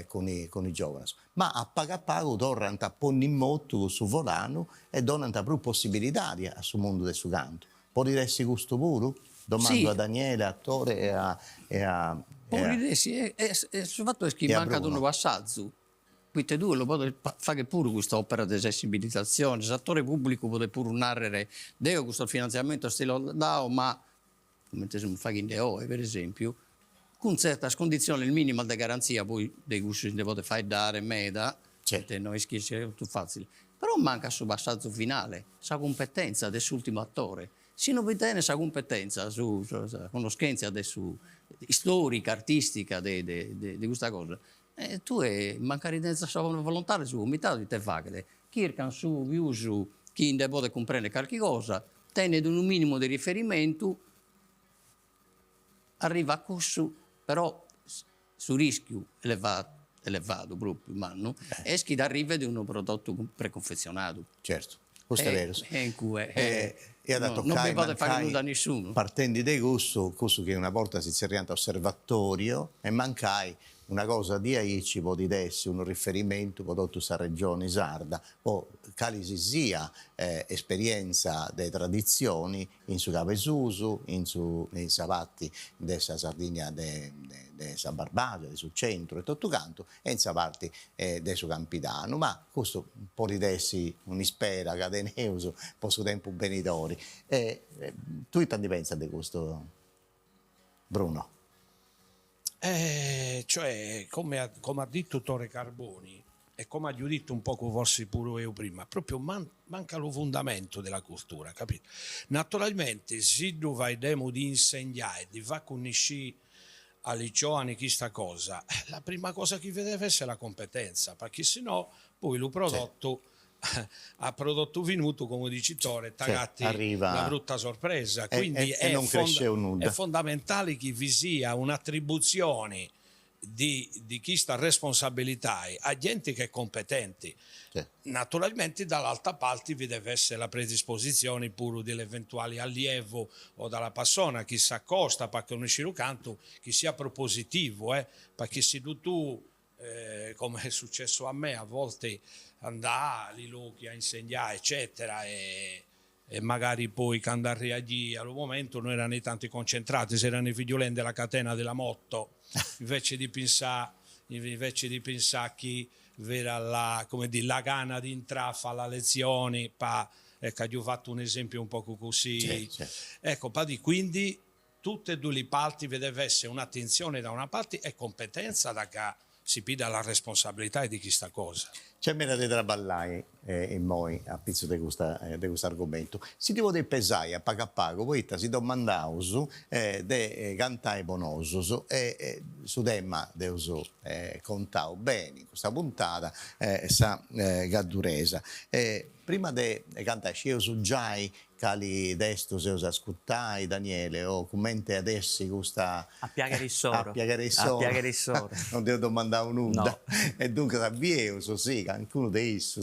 Speaker 2: con i giovani. Ma a pago tornano a porre in moto su volano e donano più possibilità sul mondo del suo canto. Può diresti questo pure? Domando a Daniele, attore e a
Speaker 3: Sì, e sul fatto è che
Speaker 2: e a
Speaker 3: manca
Speaker 2: Bruno.
Speaker 3: uno passaggio. Queste due lo potete fare pure questa opera di sensibilizzazione. L'attore pubblico può pure narrare, devo questo finanziamento stile DAO, ma come si fa in DO, per esempio, con certe condizioni, il minimo di garanzia, poi dei gusti si deve fare dare, meda, non è tutto facile. Però manca sul passaggio finale, la competenza dell'ultimo attore. Se non vi tiene questa competenza, la conoscenza storica, artistica di questa cosa, tu mancare di questa volontà su metà di te fare. Chi can su, viusu, chi ne può comprendere qualche cosa, tiene un minimo di riferimento, arriva a questo, però su rischio elevato proprio, manno, e che arriva di un prodotto preconfezionato.
Speaker 2: Certo, questo è vero. E da
Speaker 3: non
Speaker 2: toccare
Speaker 3: vi potete fare nulla a nessuno.
Speaker 2: Partendo da questo che una volta si è arrivato all'osservatorio e mancai una cosa di aici può essere un riferimento per tutta questa regione sarda o quali si sia esperienza delle tradizioni in su Capesusu, in Savatti della Sardegna de San Barbato, del suo centro e tutto canto e in Savatti del suo Campidano, ma questo può essere un'ispera cadeneuso per suo tempo benitori. Tu intanto pensi di questo, Bruno?
Speaker 7: Cioè, come ha detto Tore Carboni e come ha detto un poco forse pure io prima, proprio manca lo fondamento della cultura, capito? Naturalmente, se tu vai demo di insegnare, di far conoscere alle giovani questa cosa, la prima cosa che deve essere la competenza, perché sennò poi lo prodotto a prodotto venuto, come dici Tore, tagatti
Speaker 2: arriva
Speaker 7: una brutta sorpresa. Quindi
Speaker 2: non cresce nulla.
Speaker 7: è fondamentale che vi sia un'attribuzione di chi sta a responsabilità a gente che è competente. Naturalmente dall'altra parte vi deve essere la predisposizione pure dell'eventuale allievo o dalla persona che si accosta per conoscere il canto, che sia propositivo, perché se tu come è successo a me, a volte andare lì a insegnare eccetera e magari poi quando arrivi al momento non erano tanti concentrati, se erano i figliolini della catena della moto invece di pensare che vera la gana di entrare a fare le lezioni ecco, io ho fatto un esempio un po' così ecco, quindi tutte e due le parti vi deve essere un'attenzione da una parte e competenza da si pida la responsabilità di questa cosa.
Speaker 2: C'è meno di traballare in noi a pizzo di questo argomento. Si devo dire pesai a pago, poi si domandavo de cantai bonosos e su demma deuso contavo bene in questa puntata sa gadduresa. Prima di cantare io su giai cali desto se usa ascoltai Daniele o commenti adesso questa
Speaker 4: A piagare il sole.
Speaker 2: a piagare il sole. Non devo domandare nulla.
Speaker 4: No.
Speaker 2: E dunque sapevo sì, che anche di essi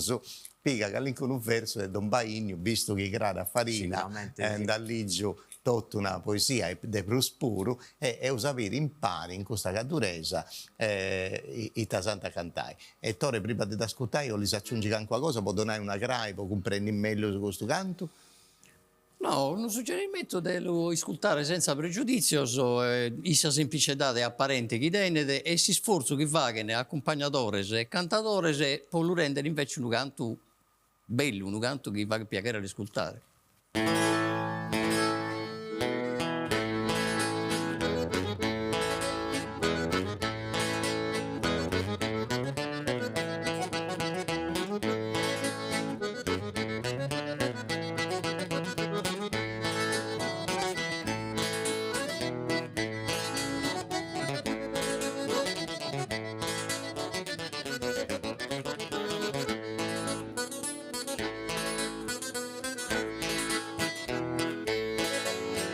Speaker 2: piega che all'incontro un verso di Don Baigno, visto che grada farina,
Speaker 4: Sicuramente sì.
Speaker 2: da lì giù tutta una poesia de prospuro e sapere impari in questa cadduresa i tasanta cantai. E tore prima di ascoltare io gli aggiungi anche qualcosa, può donare una crai, può comprendere meglio su questo canto?
Speaker 3: No, un suggerimento di ascoltare senza pregiudizio, questa semplicità apparente che tiene e si sforzo che fa che ne accompagnatore e cantatore può lo rendere invece un canto bello, un canto che va a piacere ad ascoltare.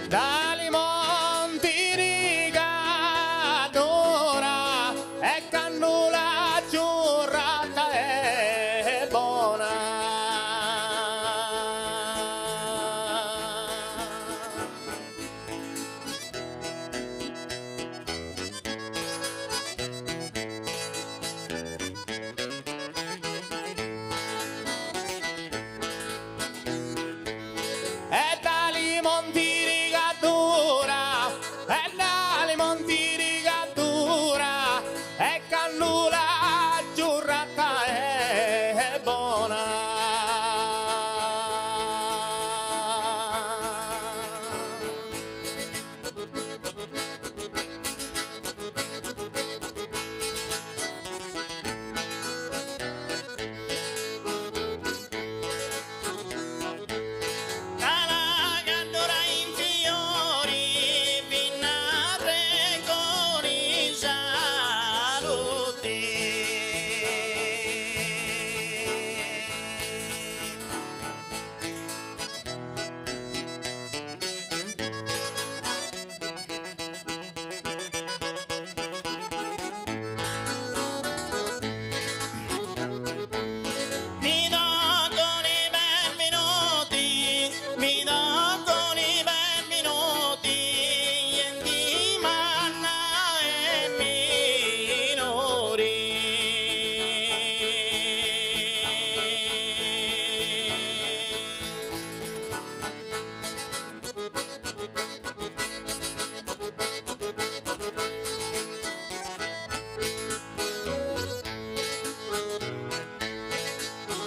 Speaker 2: Dali monti di Cadora e cannula giurata è buona. E dali monti di Cadura, e dali monti di Cadura, e cannula giurata è buona. Alla Cadura in fiori, vinare con i saluti. Mi do con i benvenuti, mi do con i benvenuti, e di manna e minori.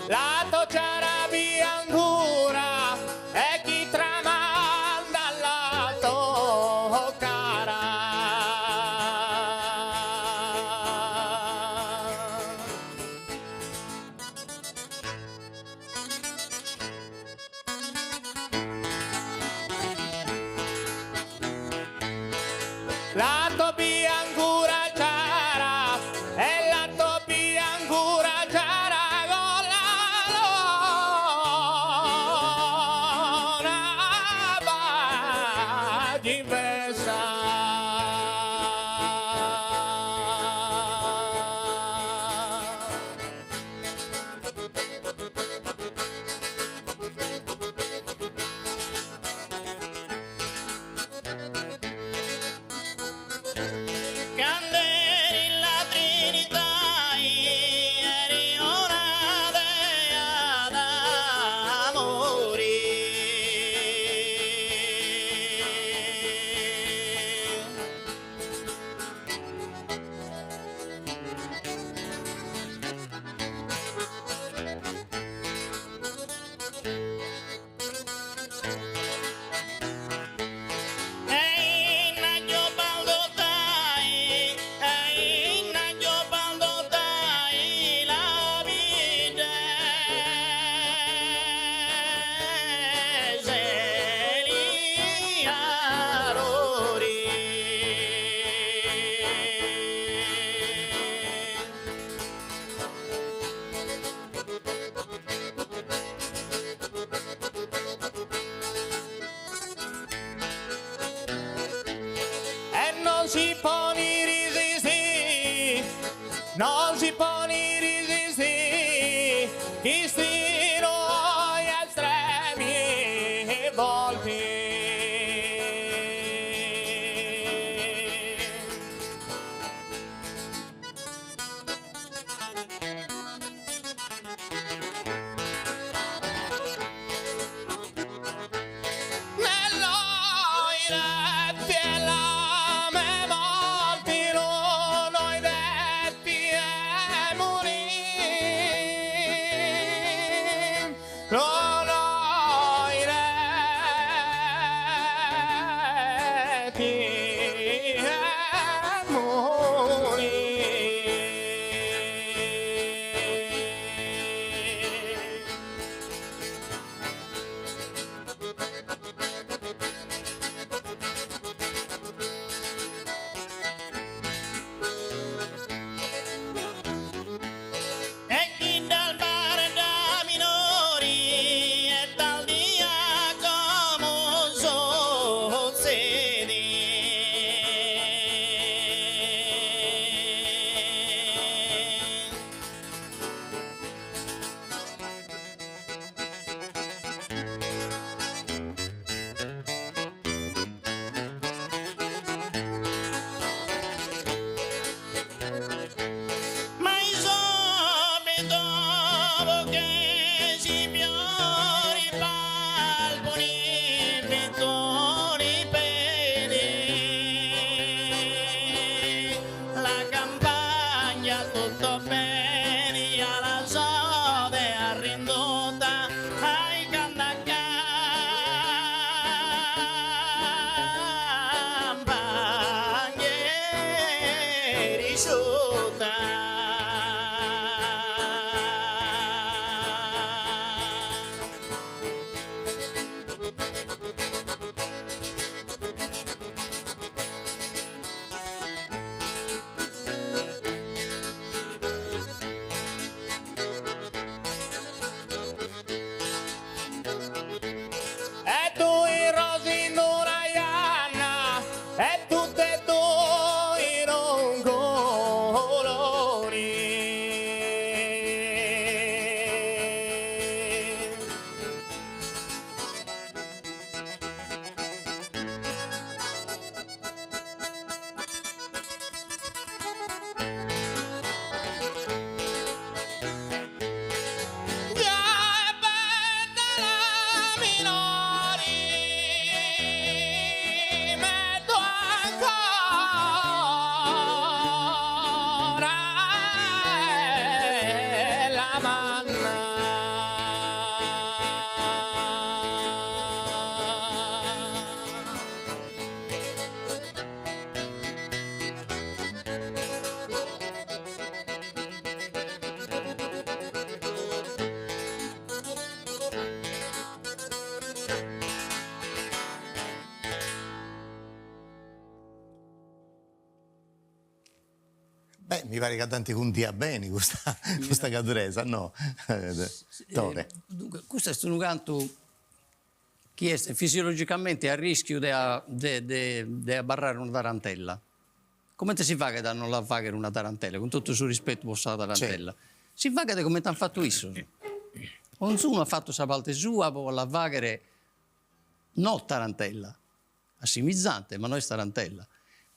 Speaker 2: La tocciara bianchura e chi tramanda la toccara. La topia ancora c'era e la topia ancora c'era con la luna va diversa.
Speaker 8: non si può ni resistere, chi stino gli estremi e volti.
Speaker 2: Beh, mi pare che tanti contia bene questa caduresa, no? Tore.
Speaker 3: Dunque, questo è un canto che è fisiologicamente a rischio di abbarrare una tarantella. Come si fa che non la fa una tarantella? Con tutto il suo rispetto possa la tarantella. Si fa che come ti hanno fatto isso. Ognuno ha fatto questa parte sua, poi la faghere non tarantella, assimizzante, ma non è tarantella.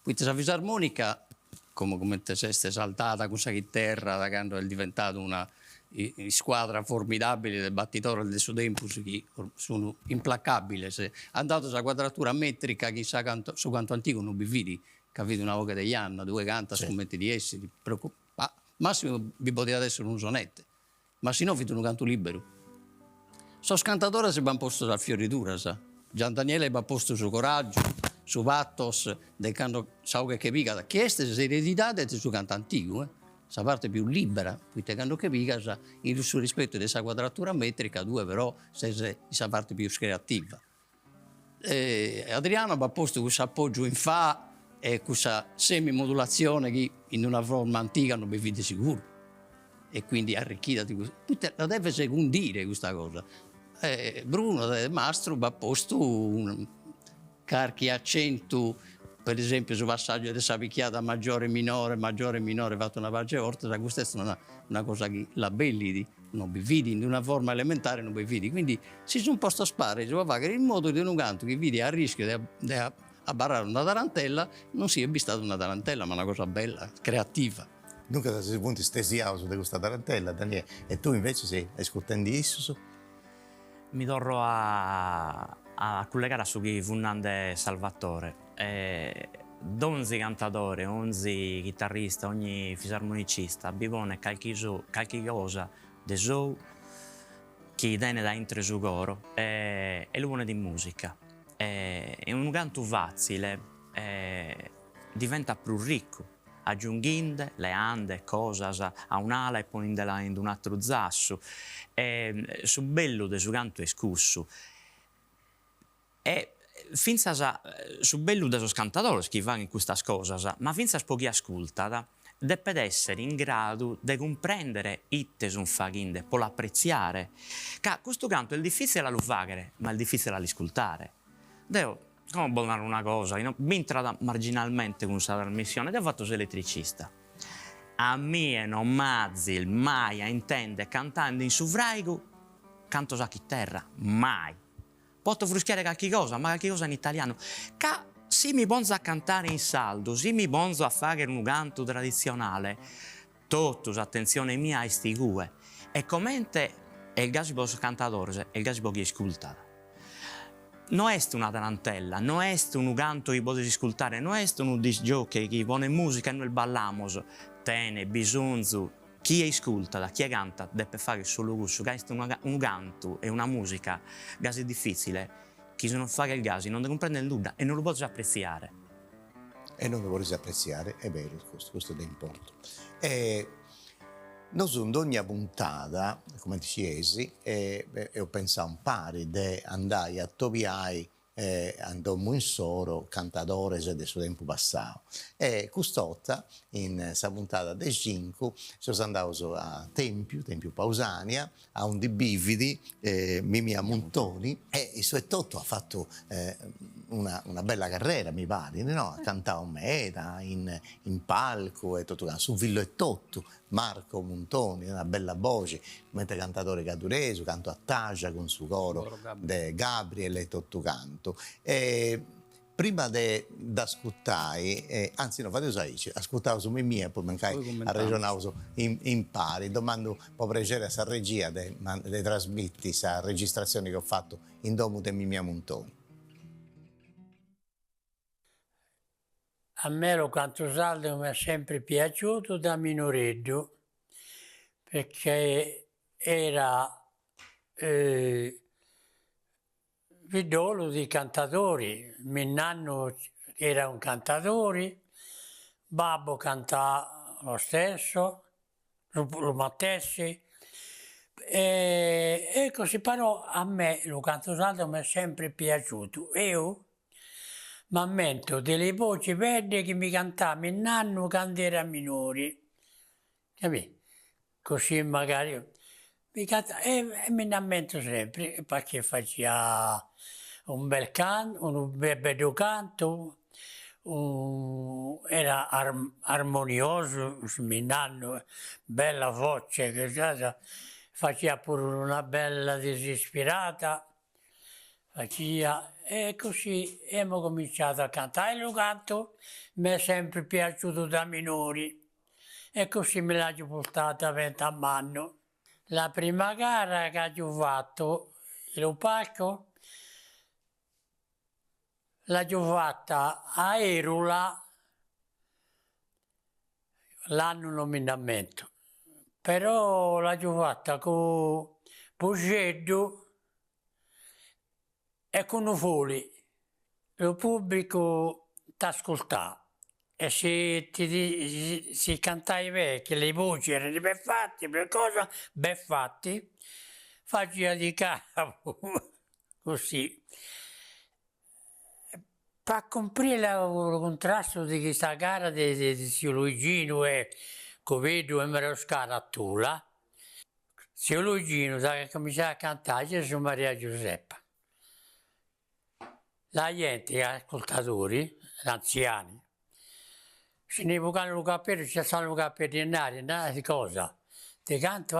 Speaker 3: Quindi questa fisarmonica, come te sei saltata con questa chitarra, da quando è diventato una squadra formidabile del battitore del suo tempo, che sono implacabili. Se andato sulla quadratura metrica, chissà su quanto antico non vi vedi, capite una volta degli anni, due canta, scommetti di essi, massimo vi poteva essere un sonetto, ma se no vi un canto libero. So scantatore si vanno posto dal fioritura, sa. Gian Daniele va posto su coraggio, su pattos, del canto sa che pica. Questa è l'eredità del suo canto antico, sa parte più libera, quindi canto che pica, sa, il suo rispetto della quadratura metrica, due però sa parte più creativa. Adriano va posto questo appoggio in fa e questa semimodulazione che in una forma antica non vi vede sicuro, e quindi arricchita di questo. La deve secondire questa cosa. Bruno del Mastro va posto un carchi accento per esempio sul passaggio di Savicchiata maggiore e minore fatto una pace orta, questa è una cosa che la belli non vi vedi in una forma elementare, non vi vedi, quindi si sono posto a spare, si può fare in modo di un canto che vedi a rischio di abbarrare una tarantella, non sia stata una tarantella, ma una cosa bella, creativa.
Speaker 2: Dunque, da questo punto stesiamo su questa tarantella, Daniele, e tu invece sei ascoltando isso?
Speaker 4: Mi torno a collegare su chi Vunande Salvatore. Ogni cantatore, ogni chitarrista, ogni fisarmonicista bivone qualche cosa di suo che viene da entro su coro e lo di musica. E un canto facile diventa più ricco, aggiungendo le ande, cose a un'ala e ponendela in un altro zasso. Su bello del suo canto è scusso. E finza su bello dei cantatori che vanno in queste cose, ma finza pochi ascolta, deve essere in grado di comprendere itte son faghinde, può apprezzare. Questo canto è difficile da fare, ma è difficile da ascoltare. Devo, come buonare una cosa, mi entra marginalmente con questa trasmissione, ed ho fatto elettricista. A me non mazzi mai a intende cantando in suvraigo, canto a chitarra, mai. Posso fruschiare qualche cosa, ma qualche cosa in italiano. Se mi bonzo a cantare in saldo, se mi bonzo a fare un canto tradizionale, tutto, attenzione mia, a sti gue. E commente il gasibo cantatore, il gasibo che ascolta. Non è una tarantella, non è un canto che potete ascoltare, non è un disc jockey che pone musica e noi ballamos. Tene, bisogno, chi ascolta, chi canta, deve fare solo gusto. Che è un canto e una musica, che è difficile. Chi non fa il gas non comprende nulla e non lo posso apprezzare.
Speaker 2: E non lo vorrei apprezzare, è vero, questo è importante. Noi su ogni puntata, come dicesi, ho pensato un pari di andare a topiare andiamo in soro cantatori del suo tempo passato. E quest'otta, in questa puntata dei 5, sono andato a Tempio Pausania, a un di Bividi, Mimia Montoni, e il suo tutto ha fatto una bella carriera, mi pare, no? Ha cantato meta, in palco, e tutto, su Villo e Totto, Marco Montoni, una bella voce, mentre cantatore cadureso, canto a Tagia con suo coro de Gabriel e tutto canto. Prima di ascoltare, anzi no, fate usare, ascoltavo su me mia e poi mancai a ragionavo in pari, domando può piacere a questa regia di trasmetti questa registrazione che ho fatto in domo di Mimia Montoni.
Speaker 10: A me lo canto saldo mi è sempre piaciuto da minoreddo, perché era idolo di cantatori. Mio nonno era un cantatore, babbo cantava lo stesso, lo mettesse. E così però a me lo canto saldo mi è sempre piaciuto. Io mi ammento delle voci belle che mi cantava mio nonno quando era minore, capì? Così magari mi canta, e mi ammento sempre perché faceva un bel canto, un bello canto, era armonioso, mio nonno, bella voce, che faceva pure una bella disispirata. E così abbiamo cominciato a cantare. E lo canto mi è sempre piaciuto da minori e così me l'ho portata a 20 anni. La prima gara che ho fatto il palco l'ho fatta a Erula l'anno nominamento, però l'ho fatta con Pugeddu e con Foli. Il pubblico ti ascoltava e se si cantavi vecchie, le voci erano ben fatte, per cosa ben fatte, faceva di capo, così. Per comprare il contrasto di questa gara di Zio Luigino e Covedo e Meroscara a Tula, Zio Luigino ha cominciato a cantare Gesù Maria Giuseppa. La gente, gli ascoltatori, anziani. Se ne vuoi il capello, c'è stato il capello di cosa? Di canto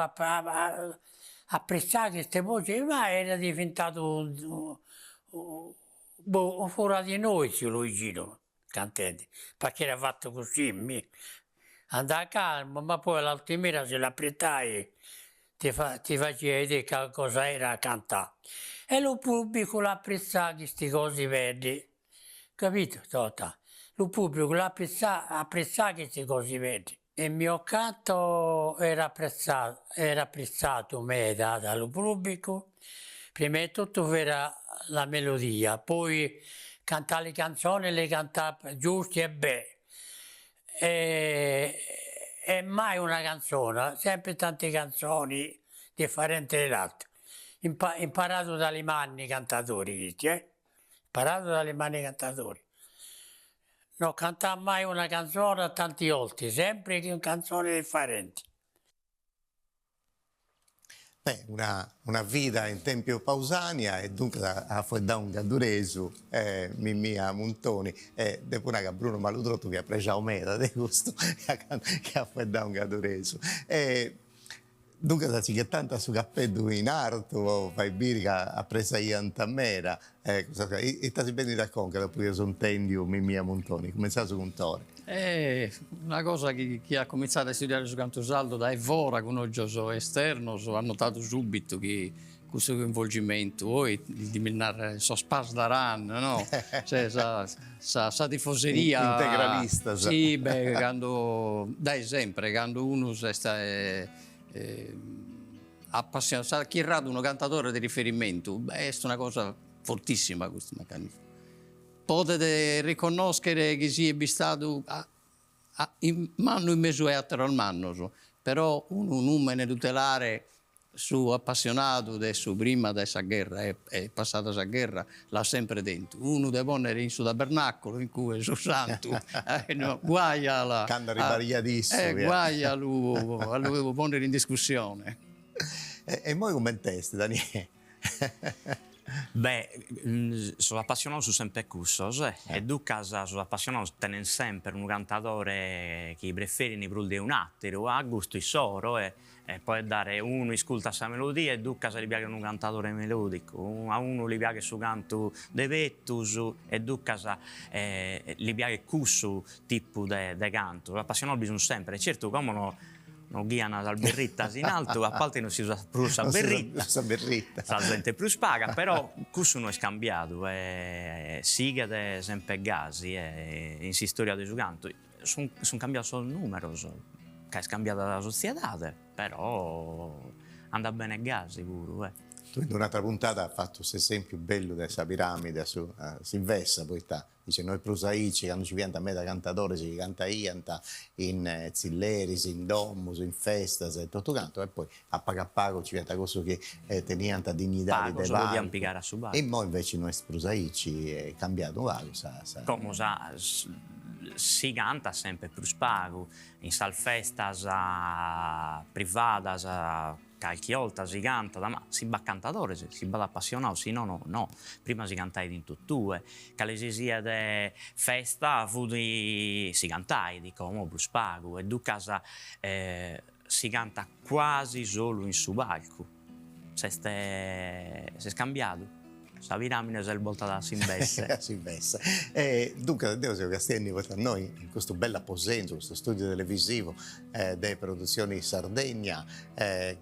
Speaker 10: apprezzare queste voci, ma era diventato fuori di noi, zio Luigino, cantante, perché era fatto così. Andava calmo, ma poi l'altimera se l'apprezzai ti faceva vedere che cosa era cantare. E lo pubblico l'apprezzava queste cose verdi, capito, Tota? Lo pubblico l'apprezzava queste cose verdi. Il mio canto era apprezzato dal pubblico, prima di tutto era la melodia, poi cantare le canzoni, le cantava giuste e belle. E mai una canzone, sempre tante canzoni differenti dall'altra. Imparato dalle mani cantatori, imparato dalle mani cantatori. Non cantavo mai una canzone tanti volte, sempre canzoni differenti.
Speaker 2: Beh, una vita in Tempio Pausania e dunque a da un Gadduresu, Mimia Montoni, e dopo una Bruno Maludrotto che ha preso meta di gusto che ha da un Gadduresu. Dunque, c'è tanta su cappello in arto, fai birica a presa in tamera, e ti bene da conca dopo che sono tendio Mimia Montoni, come sa su contore.
Speaker 3: È una cosa che chi ha cominciato a studiare su Cantosaldo da Evora, con oggi esterno, ha notato subito che questo coinvolgimento, poi di minare so spas daran, no? Cioè, sa tifoseria
Speaker 2: integralista.
Speaker 3: Sì, beh, quando, dai sempre, quando uno sta appassionato, sa chi rado uno cantatore di riferimento, beh, è una cosa fortissima questo meccanismo. Potete riconoscere che si è stato in manno in mezzo a al manno, però un uomo tutelare su appassionato adesso prima della guerra è passata la guerra l'ha sempre dentro. Uno deve ponere in su tabernacolo in cui su santo guai alla guai a lui ponere in discussione.
Speaker 2: E poi come testi, Daniele?
Speaker 4: Beh, sono appassionato su sempre cussos e Ducas sono appassionato tenen sempre un cantatore che preferisce più di un altro, a gusto il soro e poi dare uno ascolta questa melodia e Ducas gli piace un cantatore melodico, a uno gli piace su canto de vettus e Ducas gli piace questo tipo di canto. Appassionato bisogna sempre, certo come non guiano dal berrittas in alto, a parte non si usa più la berritta, la gente più spaga, però questo non è scambiato, siga sempre gasi, in storia di canto, sono cambiati solo il numero, che è scambiata la società, però anda bene gasi pure.
Speaker 2: Tu in un'altra puntata hai fatto questo esempio bello della piramide su Silvestra, poi dice noi prosaici, quando ci viene a me da cantatore, si canta ianta in zilleris, in domus, in festas e tutto canto, e poi a pago ci viene questo che tenia tanta dignità di banco. E poi invece noi prosaici è cambiato vago.
Speaker 4: Come si canta sempre più spago, in salfestas privadas, qualche volta si canta, ma si va cantatore, si va appassionato, se no. Prima si cantai in tuttue, che le sia de festa si cantai di come più spago, e Ducas si canta quasi solo in subalco, si è scambiato. La piramide si è voltata a Silvestre.
Speaker 2: Dunque, Deusio Castelli porta a noi in questo bel apposenso, questo studio televisivo delle produzioni Sardegna,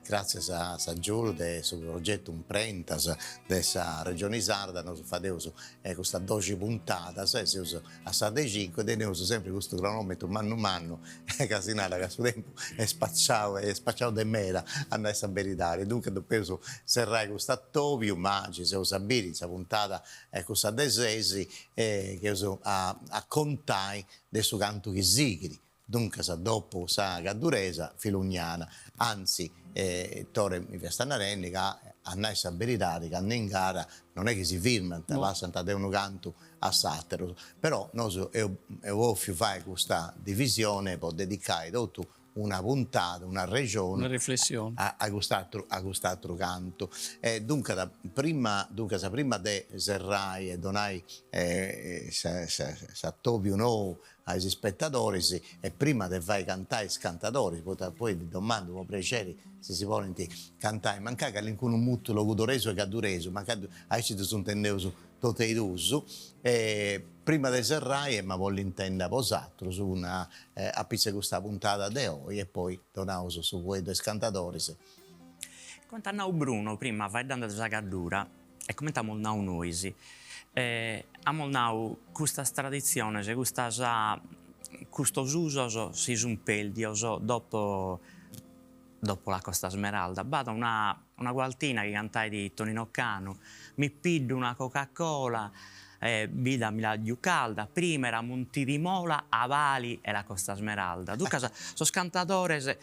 Speaker 2: grazie a Giulio del progetto Imprentas della Regione Sarda, noi facciamo questa 12 puntate, si usa a Sarde 5, e noi sempre questo cronometro manno, casinata che a suo tempo è spacciato di mera a noi saberitare. Dunque, dopo serrai questo attovio, ma ci siamo sabiri questa puntata con sa desesi che uso a contai del suo canto che sigri. Dunque dopo sa Gadduresa filugnana, anzi Tore mi Vestanarelli che a noi sa verità che in gara non è che si firma, va a un canto a Sattero, però noi è ovvio fare questa divisione per dedicare tutto una puntata, una regione,
Speaker 3: Una riflessione.
Speaker 2: a quest'altro canto. Dunque, prima di Serrai e donai Sattopio no ai spettatori, e prima di fare cantare i cantatori, poi ti domando, come piacere, se si vogliono cantare, manca che all'incuno molto locutoreso e caddureso, manca a ci sono intendevo tutti i due, prima di Serrai, ma voglio intendere posatto su una a pizza questa puntata di oggi e poi torniamo su quei due cantatori.
Speaker 4: Come annau Bruno prima vai dando la caddura e come abbiamo nau noi, abbiamo nau questa tradizione, questo uso si sono persi dopo la Costa Smeralda. Vado una gualtina che cantai di Tonino Cano, mi pido una Coca-Cola, vida mi la più calda, prima era Monti di Mola, Avali e la Costa Smeralda. Tu casa, sono cantatore,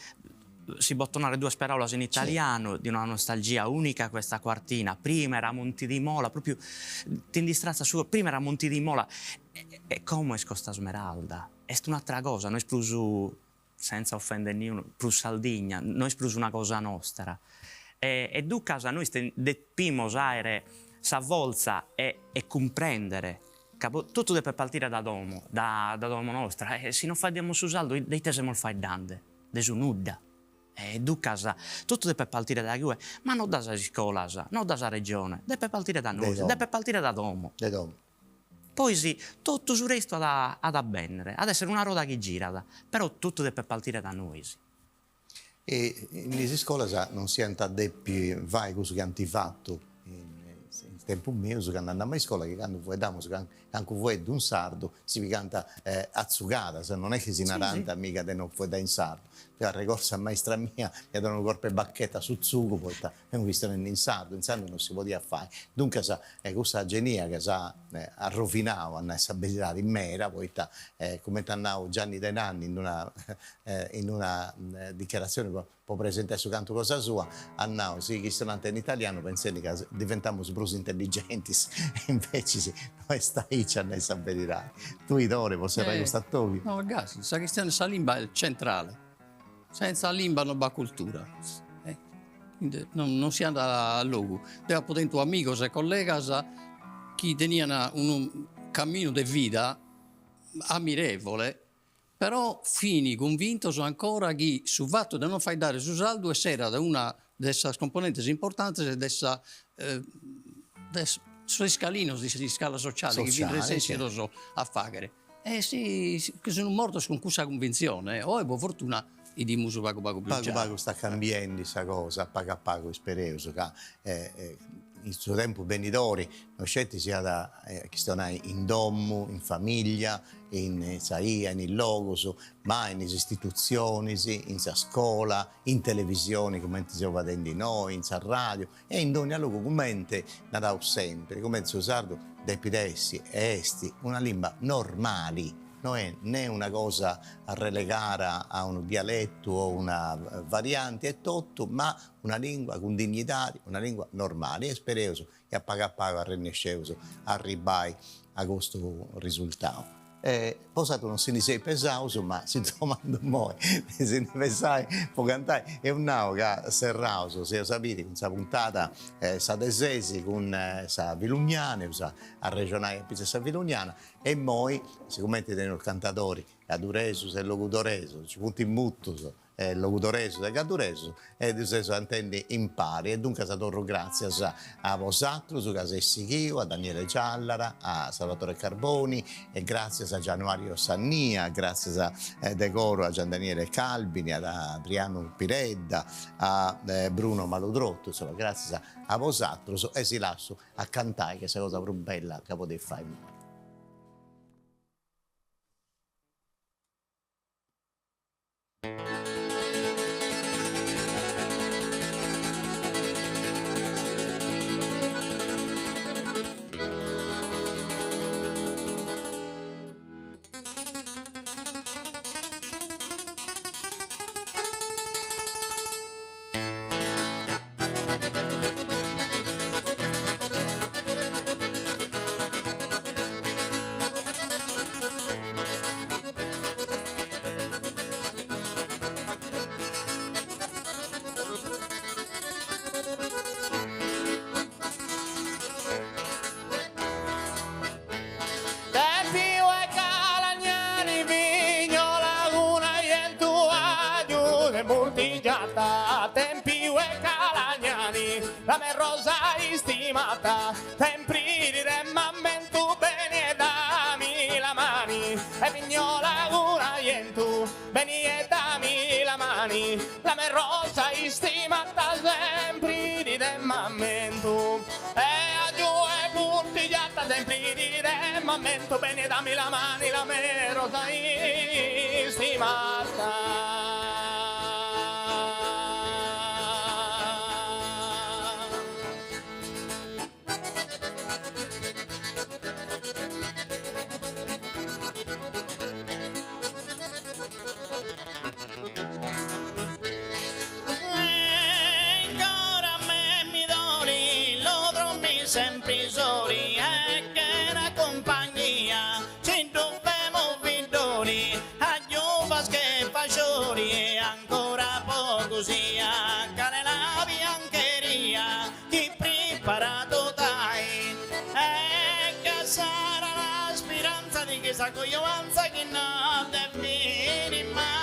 Speaker 4: si bottonare due parole in italiano, di una nostalgia unica questa quartina. Prima era Monti di Mola, proprio ti indistrazza su, prima era Monti di Mola. E come è Costa Smeralda? È un'altra cosa, noi sprusu, senza offendere nessuno, più Sardegna, noi sprusu una cosa nostra. E du casa noi deppimo usare sa volza e comprendere tutto deve partire da domo nostra, e se non facciamo su saldo dei te siamo fai dande de su nuda, e du casa tutto deve partire da qui, ma non da scuola, non da regione, deve partire da noi, deve partire da domo. Poi sì, tutto sul resto ad avvenire, ad essere una roda che gira, però tutto deve partire da noi. Sì.
Speaker 2: E in scuola non si adeppi vai cosa che hanno fatto in tempo mio, che andavamo a scuola, che quando vediamo anche voi di un sardo si canta azzugata, se non è che si narranta mica di non puoi da in sardo. La ricorsa a maestra mia mi ha dato un corpo e bacchetta su zucco, poi abbiamo visto in sardo non si poteva fare. Dunque questa genia che sa arrovinava a essa in mera, poi come andavo Gianni Denanni in una dichiarazione può presentare su canto cosa sua, andavo sì che sono in italiano, pensando che diventiamo più intelligenti, invece sì, noi stai a essa vedere. Tu idore, può essere questo attovi?
Speaker 3: No, ragazzi, sa che sta limba è centrale. Senza limba non va cultura. Non si anda a luogo. Deve poter tuo amico e collega che tenevano un cammino di vita ammirevole, però fini convinto ancora che sul fatto di non far dare su saldo era una delle componenti importanti della sulle scalino di scala sociale che viene senso a fare. Sì, che sono morto con questa convinzione. O per fortuna e di muso pago
Speaker 2: Pago sta cambiando questa cosa, pago spereso che in suo tempo venitori non scelti sia da che in domo, in famiglia, in saia, in logos, ma in istituzioni, in scuola, in televisione come stiamo vedendo noi, in radio e in ogni luogo come nadau sempre, come il sardo dei pidessi e esti, una lingua normali. Non è né una cosa a relegare a un dialetto o una variante, è tutto, ma una lingua con dignità, una lingua normale. E spereso che a pago a rennesceuso arribai a questo risultato. Posato non si ne sei pesato, ma si domanda mai se ne pensai può cantare. È un nao che serrauso, se sapete, con questa puntata sa desesi con sa vilugnana, a regionale pizza sa vilugnana, e noi, siccome teniamo cantatori, caduresus e locutoresus, ci punti in muttus, locutoresus e caduresus, e di questo antendi impari. E dunque torno grazie a vosattro, su Casessichio, a Daniele Giallara, a Salvatore Carboni, e grazie a Gianmario Sannia, grazie a Decoro a Gian Daniele Calvini, ad Adriano Piredda, a Bruno Maludrotto, insomma, grazie a vosattro, e si lascio a cantare, che è la cosa più bella che potete fare.
Speaker 11: benedata, tempi e calagnani, la me rosa istimata, tempri di remamento bene dammi la mani, e vignola una yentu, beni e dammi la mani, la me rosa istimata, sempre di remamento, e a giù e puntigliata, sempre di remamento, bene dammi la mani, la me rosa istimata.
Speaker 12: Sempre soli e che la compagnia ci dobbiamo vidoni a giovas che fagioli e ancora poco sia care la biancheria chi preparato dai e che sarà la speranza di questa coglionanza che non deve mai.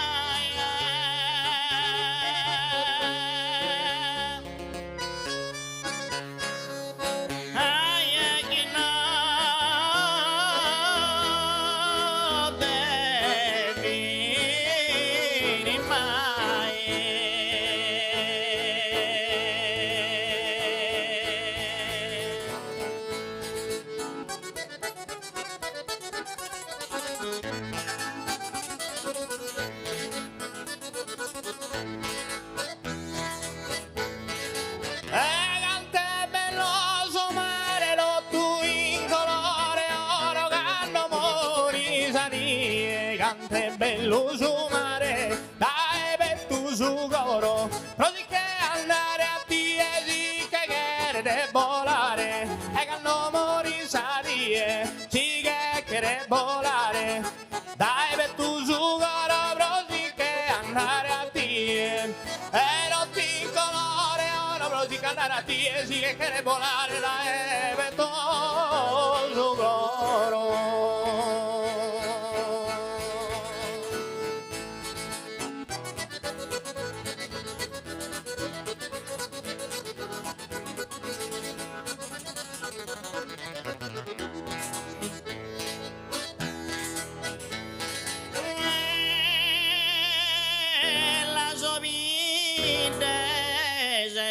Speaker 11: Bello su mare, dai per tu su coro, così che andare a tiesi che chiede volare, e che non mori sarie, sì che chiede volare, dai per tu su coro, così che andare a tie, e non ti colore, ora così che andare a tiesi che chiede volare, dai per tu su coro.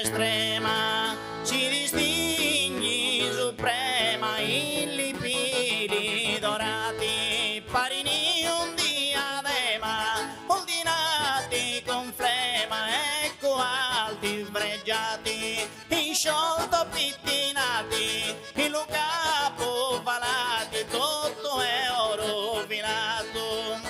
Speaker 12: Estrema si distingui suprema in lipidi dorati parini un diadema ordinati con flema ecco alti sfregiati in sciolto pittinati in lo capo valati tutto è oro filato.